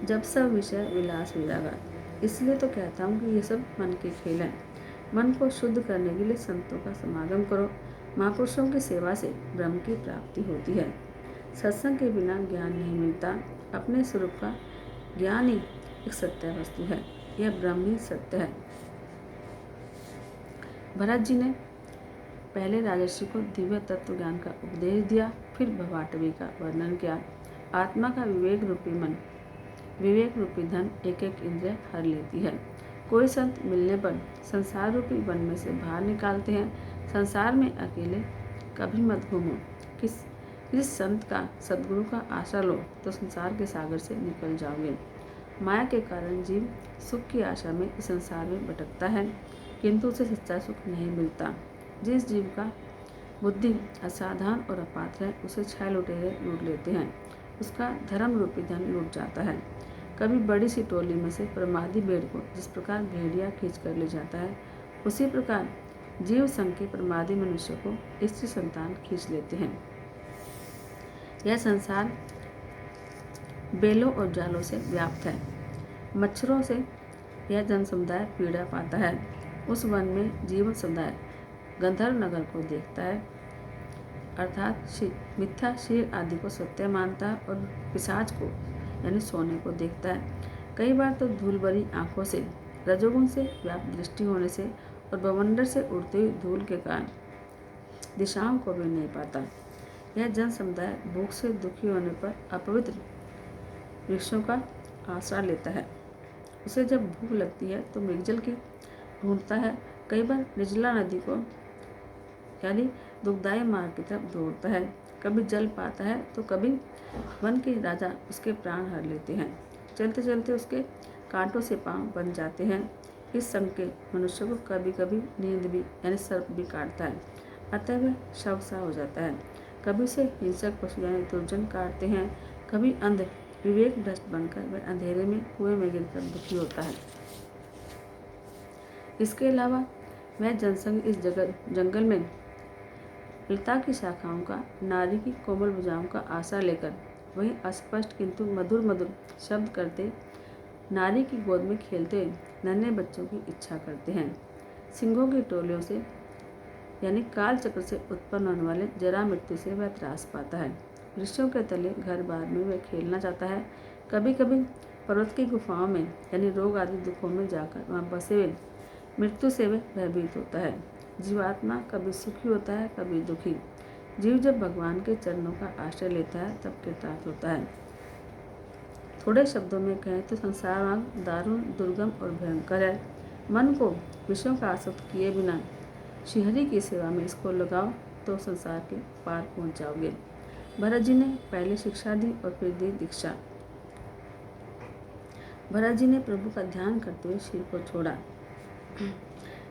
Speaker 1: जब सब विषय विलास विरागा। इसलिए तो कहता हूँ कि ये सब मन के खेल हैं। मन को शुद्ध करने के लिए संतों का समागम करो। महापुरुषों की सेवा से ब्रह्म की प्राप्ति होती है। सत्संग के बिना ज्ञान नहीं मिलता। अपने स्वरूप का ज्ञान ही एक सत्य वस्तु है। यह ब्रह्म ही सत्य है। भरत जी ने पहले राजर्षि को दिव्य तत्व ज्ञान का उपदेश दिया, फिर भवाटवी का वर्णन किया। आत्मा का विवेक रूपी धन एक एक इंद्रिय हर लेती है। कोई संत मिलने पर संसार रूपी वन में से बाहर निकालते हैं। संसार में अकेले कभी मत घूमो। किसी संत का, सद्गुरु का आश्रय लो तो संसार के सागर से निकल जाओगे। माया के कारण जीव सुख की आशा में इस संसार में भटकता है, किंतु उसे सच्चा सुख नहीं मिलता। जिस जीव का बुद्धि असाधारण और अपात्र है, उसे 6 लुटेरे लूट लेते हैं। उसका धर्म रूपी धन लूट जाता है। कभी बड़ी सी टोली में से प्रमादी भेड़ को जिस प्रकार भेड़िया खींच कर ले जाता है, उसी प्रकार जीव संघ के प्रमादी मनुष्य को स्त्री संतान खींच लेते हैं। यह संसार बेलों और जालों से व्याप्त है। मच्छरों से यह जन समुदाय पीड़ा पाता है। उस वन में जीवन समुदाय गंधर्व नगर को देखता है, अर्थात मिथ्या शीर आदि को सत्य मानता है और पिशाच को यानी सोने को देखता है। कई बार तो धूल भरी आंखों से, रजोगुण से व्याप्त दृष्टि होने से और बवंडर से उड़ती हुई धूल के कारण दिशाओं को भी नहीं पाता। यह जन समुदाय भूख से दुखी होने पर अपवित्र वृक्षों का आश्रय लेता है। उसे जब भूख लगती है तो मृगजल की ढूंढता है। कई बार निर्जला नदी को यानी दुखदायी मार्ग की तरफ दौड़ता है। कभी जल पाता है तो कभी वन के राजा उसके प्राण हर लेते हैं। चलते चलते उसके कांटों से पांव बन जाते हैं। इस संग के मनुष्य को कभी कभी नींद भी यानी सर्प भी काटता है, अतः वह शव सा हो जाता है। कभी उसे हिंसक पशु यानी दुर्जन काटते हैं। कभी अंध विवेक भ्रष्ट बनकर वह अंधेरे में कुएं में गिरकर दुखी होता है। इसके अलावा वह जनसंघ इस जंगल में लता की शाखाओं का, नारी की कोमल भुजाओं का आशा लेकर वही अस्पष्ट किंतु मधुर मधुर शब्द करते नारी की गोद में खेलते हुए नन्हे बच्चों की इच्छा करते हैं। सिंहों की टोलियों से यानी काल चक्र से उत्पन्न होने वाले जरा मृत्यु से वह त्रास पाता है। वृक्षों के तले घर बार में वह खेलना चाहता है। कभी कभी पर्वत की गुफाओं में यानी रोग आदि दुखों में जाकर वहाँ बसे हुए मृत्यु से वह भयभीत होता है। जीवात्मा कभी सुखी होता है, कभी दुखी। जीव जब भगवान के चरणों का आश्रय लेता है तब कृतार्थ होता है। थोड़े शब्दों में कहें तो संसार मार्ग दारुण, दुर्गम और भयंकर है। मन को विषयों का आसक्त किए बिना श्रीहरि की सेवा में इसको लगाओ तो संसार के पार पहुंच जाओगे। भरत जी ने पहले शिक्षा दी और फिर दी दीक्षा। भरत जी ने प्रभु का ध्यान करते हुए शिर को छोड़ा।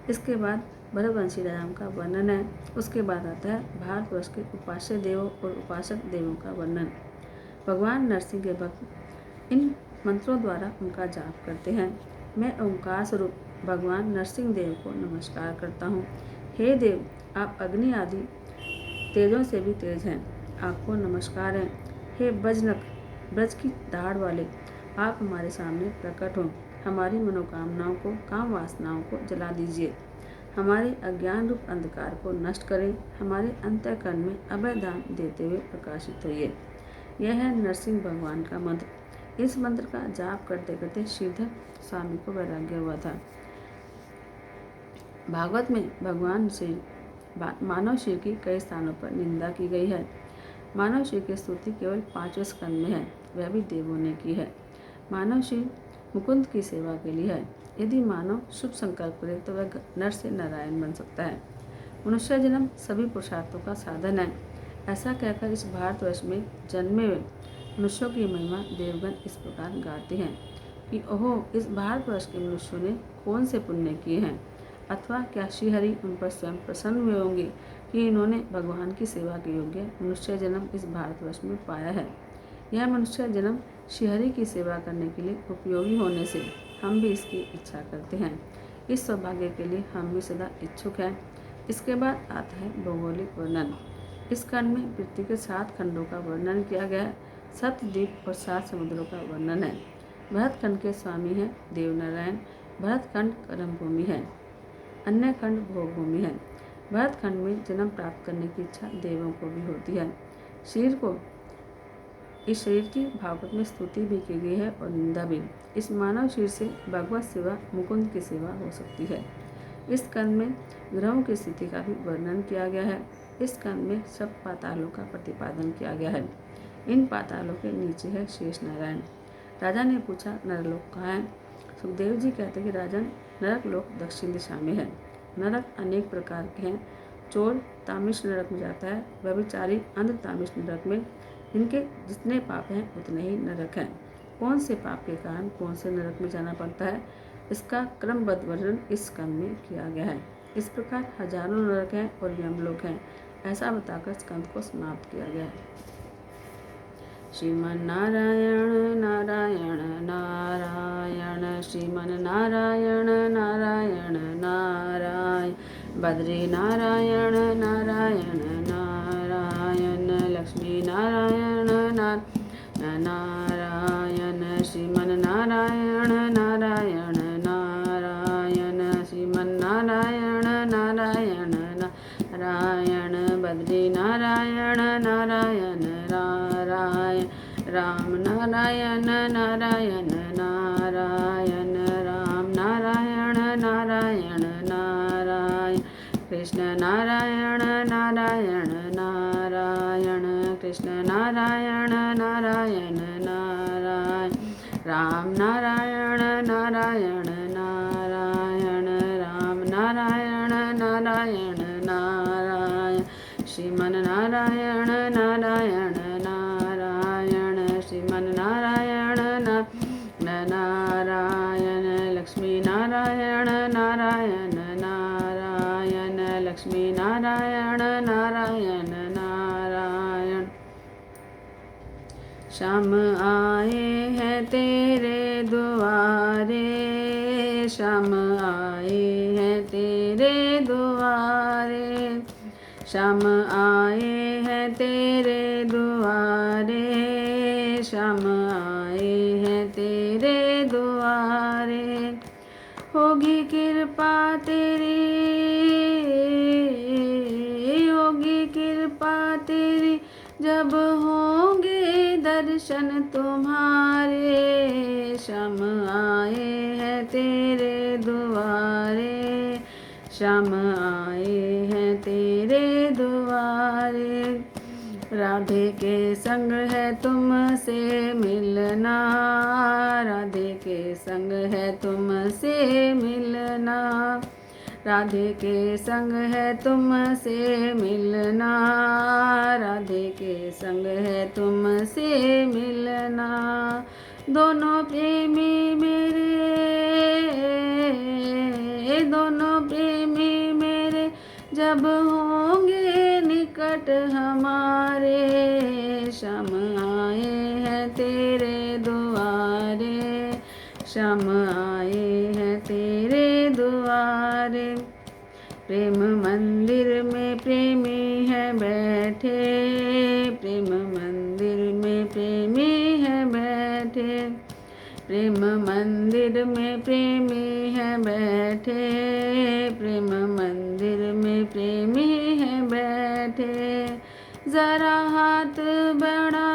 Speaker 1: इसके बाद भरतवंशी राजाओं का वर्णन है। उसके बाद आता है भारतवर्ष के उपास्य देवों और उपासक देवों का वर्णन। भगवान नरसिंह के भक्त इन मंत्रों द्वारा उनका जाप करते हैं। मैं ओंकार स्वरूप भगवान नरसिंह देव को नमस्कार करता हूँ। हे देव, आप अग्नि आदि तेजों से भी तेज हैं, आपको नमस्कार है। हे बजनक, ब्रज की दाढ़ वाले, आप हमारे सामने प्रकट हों। हमारी मनोकामनाओं को, काम वासनाओं को जला दीजिए। हमारे अज्ञान रूप अंधकार को नष्ट करें। हमारे अंतःकरण में अभय दान देते हुए प्रकाशित होइए। यह है नरसिंह भगवान का मंत्र। इस मंत्र का जाप करते करते श्रीधर स्वामी को वैराग्य हुआ था। भागवत में भगवान श्री मानव शरीर की कई स्थानों पर निंदा की गई है। मानव शरीर की स्तुति केवल 5वें स्कंद में है, वह भी देवों ने की है। मानव शरीर मुकुंद की सेवा के लिए है। यदि मानव शुभ संकल्प करे तो वह नर से नारायण बन सकता है। मनुष्य जन्म सभी पुरुषार्थों का साधन है। ऐसा कहकर इस भारतवर्ष में जन्मे हुए मनुष्यों की महिमा देवगण इस प्रकार गाते हैं कि ओहो, इस भारतवर्ष के मनुष्यों ने कौन से पुण्य किए हैं, अथवा क्या श्रीहरि उन पर स्वयं प्रसन्न हुए होंगे कि इन्होंने भगवान की सेवा के योग्य मनुष्य जन्म इस भारतवर्ष में पाया है। यह मनुष्य जन्म श्रीहरि की सेवा करने के लिए उपयोगी होने से हम भी इसकी इच्छा करते हैं। इस सौभाग्य के लिए हम भी सदा इच्छुक हैं। इसके बाद आता है भौगोलिक वर्णन। इस खंड में पृथ्वी के 7 खंडों का वर्णन किया गया है। 7 द्वीप और 7 समुद्रों का वर्णन है। भरत खंड के स्वामी हैं देवनारायण। भरत खंड कर्म भूमि है, अन्य खंड भोग भूमि है। भरत खंड में जन्म प्राप्त करने की इच्छा देवों को भी होती है। इस शरीर की भागवत में स्तुति भी की गई है और निंदा भी। इस मानव शरीर से भगवत सेवा, मुकुंद की सेवा हो सकती है। इस खंड में ग्रहों की स्थिति का भी वर्णन किया गया है। इस खंड में सब पातालों का प्रतिपादन किया गया है। इन पातालों के नीचे है शेष नारायण। राजा ने पूछा, नरलोक कहाँ है? सुखदेव जी कहते कि राजन, नरक लोक दक्षिण दिशा में है। नरक अनेक प्रकार के हैं। चोर तामिश नरक में जाता है, व्यभिचारी अंध तामिश नरक में। इनके जितने पाप हैं उतने ही नरक हैं। कौन से पाप के कारण कौन से नरक में जाना पड़ता है, इसका क्रमबद्ध वर्णन इस स्कंद में किया गया है। इस प्रकार हजारों नरक हैं और यमलोक हैं, ऐसा बताकर स्कंद को समाप्त किया गया है। श्रीमन नारायण नारायण नारायण, श्रीमन नारायण नारायण नारायण, बद्री नारायण नारायण नारायण, लक्ष्मी नारायण नारायण, श्रीमन नारायण नारायण नारायण, श्रीमन नारायण नारायण नारायण, बद्री नारायण नारायण नारायण, राम नारायण नारायण नारायण, राम नारायण नारायण नारायण, कृष्ण नारायण नारायण नारायण, कृष्ण नारायण नारायण नारायण, राम नारायण नारायण नारायण, राम नारायण नारायण नारायण, श्रीमन नारायण नारायण नारायण, श्रीमन नारायण नारायण, लक्ष्मी नारायण नारायण नारायण, लक्ष्मी नारायण नारायण नारायण, श्याम आए हैं तेरे द्वारे, श्याम आए हैं तेरे द्वारे, श्याम आए हैं तेरे द्वारे, श्याम आए हैं तेरे द्वारे, होगी कृपा तेरी, होगी कृपा तेरी, जब होंगे दर्शन तुम्हारे, श्याम आए हैं तेरे द्वारे, श्याम आए हैं तेरे द्वारे, राधे के संग है तुमसे मिलना, राधे के संग है तुमसे मिलना, राधे के संग है तुमसे मिलना, राधे के संग है तुमसे मिलना, दोनों प्रेमी मेरे, दोनों प्रेमी मेरे, जब होंगे निकट हमारे, श्याम आए हैं तेरे द्वारे, श्याम आए हैं तेरे द्वारे, प्रेम मंदिर में प्रेमी है बैठे, प्रेम मंदिर में प्रेमी है बैठे, प्रेम मंदिर में प्रेमी है बैठे, प्रेम मंदिर में प्रेमी है बैठे, जरा हाथ बढ़ा,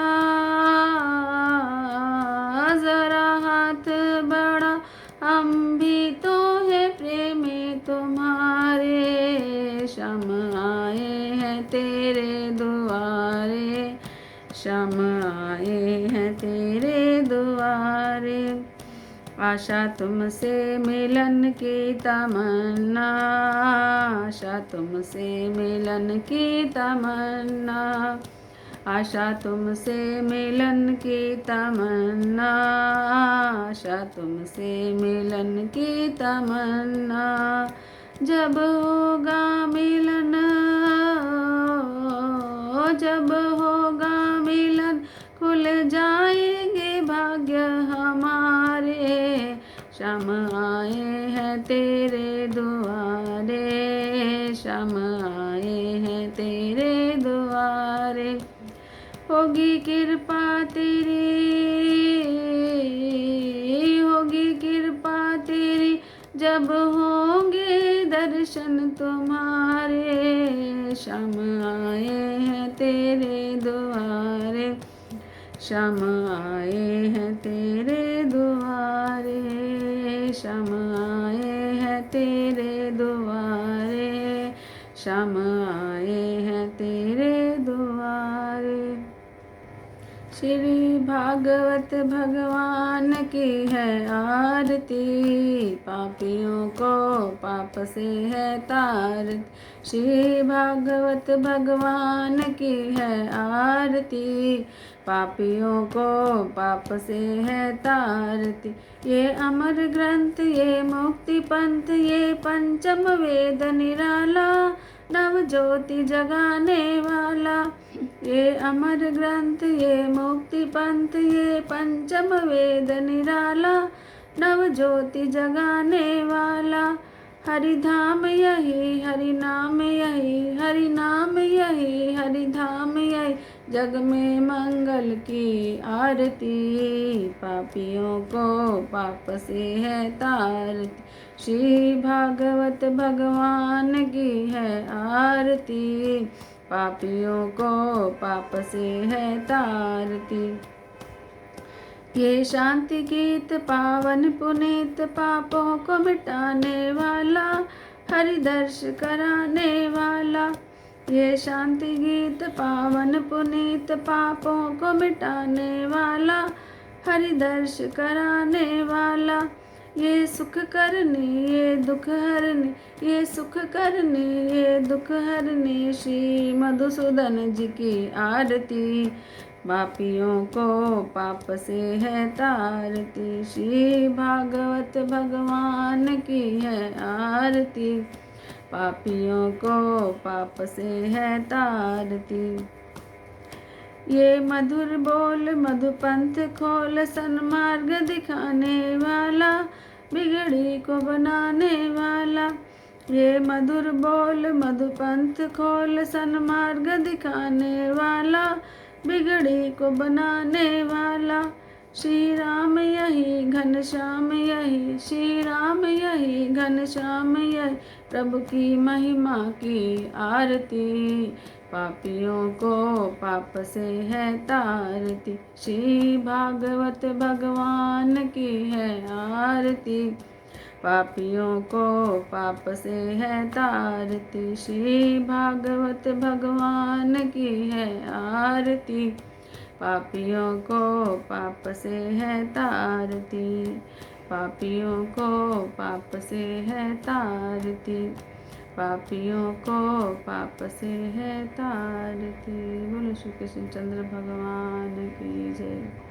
Speaker 1: जरा हाथ बढ़ा, हम भी तो है प्रेमी तुम्हारे, श्याम आए हैं तेरे द्वारे, श्याम आए हैं तेरे द्वारे, आशा तुमसे मिलन की तमन्ना, आशा तुमसे मिलन की तमन्ना, आशा तुमसे मिलन की तमन्ना, आशा तुमसे मिलन की तमन्ना। जब होगा मिलन, जब होगा मिलन, खुल जाएंगे भाग्य हमारे। श्याम आए हैं तेरे दुआरे, श्याम आए हैं तेरे दुआरे। होगी कृपा तेरी, होगी कृपा तेरी, जब होंगे दर्शन तुम्हारे। श्याम आए हैं तेरे दुआरे, श्याम आए हैं तेरे दुआरे, श्याम आए हैं तेरे दुआरे, श्याम आए हैं तेरे दुआरे। श्री भागवत भगवान की है आरती, पापियों को पाप से है तारती। श्री भागवत भगवान की है आरती, पापियों को पाप से है तारती। ये अमर ग्रंथ, ये मुक्ति पंथ, ये पंचम वेद निराला, नव ज्योति जगाने वाला। ये अमर ग्रंथ, ये मुक्ति पंथ, ये पंचम वेद निराला, नव ज्योति जगाने वाला। हरि धाम यही, हरि नाम यही, हरि नाम यही, हरि धाम यही, जग में मंगल की आरती। पापियों को पाप से है तारती, श्री भागवत भगवान की है आरती। पापियों को पाप से है तारती। ये शांति गीत पावन पुनीत, पापों को मिटाने वाला, हरि दर्श कराने वाला। ये शांति गीत पावन पुनीत, पापों को मिटाने वाला, हरि दर्श कराने वाला। ये सुख करनी, ये दुख हरनी, ये सुख करनी, ये दुख हरनी, श्री मधुसूदन जी की आरती। पापियों को पाप से है तारती, श्री भागवत भगवान की है आरती। पापियों को पाप से है तारती। ये मधुर बोल मधुपंथ खोल, सन्मार्ग दिखाने वाला, बिगड़ी को बनाने वाला। ये मधुर बोल मधुपंथ खोल, सन्मार्ग दिखाने वाला, बिगड़ी को बनाने वाला। श्री राम यही घनश्याम यही, श्री राम यही घनश्याम यही, प्रभु की महिमा की आरती। पापियों को पाप से है तारती, श्री भागवत भगवान की है आरती। पापियों को पाप से है तारती, श्री भागवत भगवान की है आरती। पापियों को पाप से है तारती, पापियों को पाप से है तारती, पापियों को पाप से है तारती। बोलो श्री कृष्ण चंद्र भगवान की जय।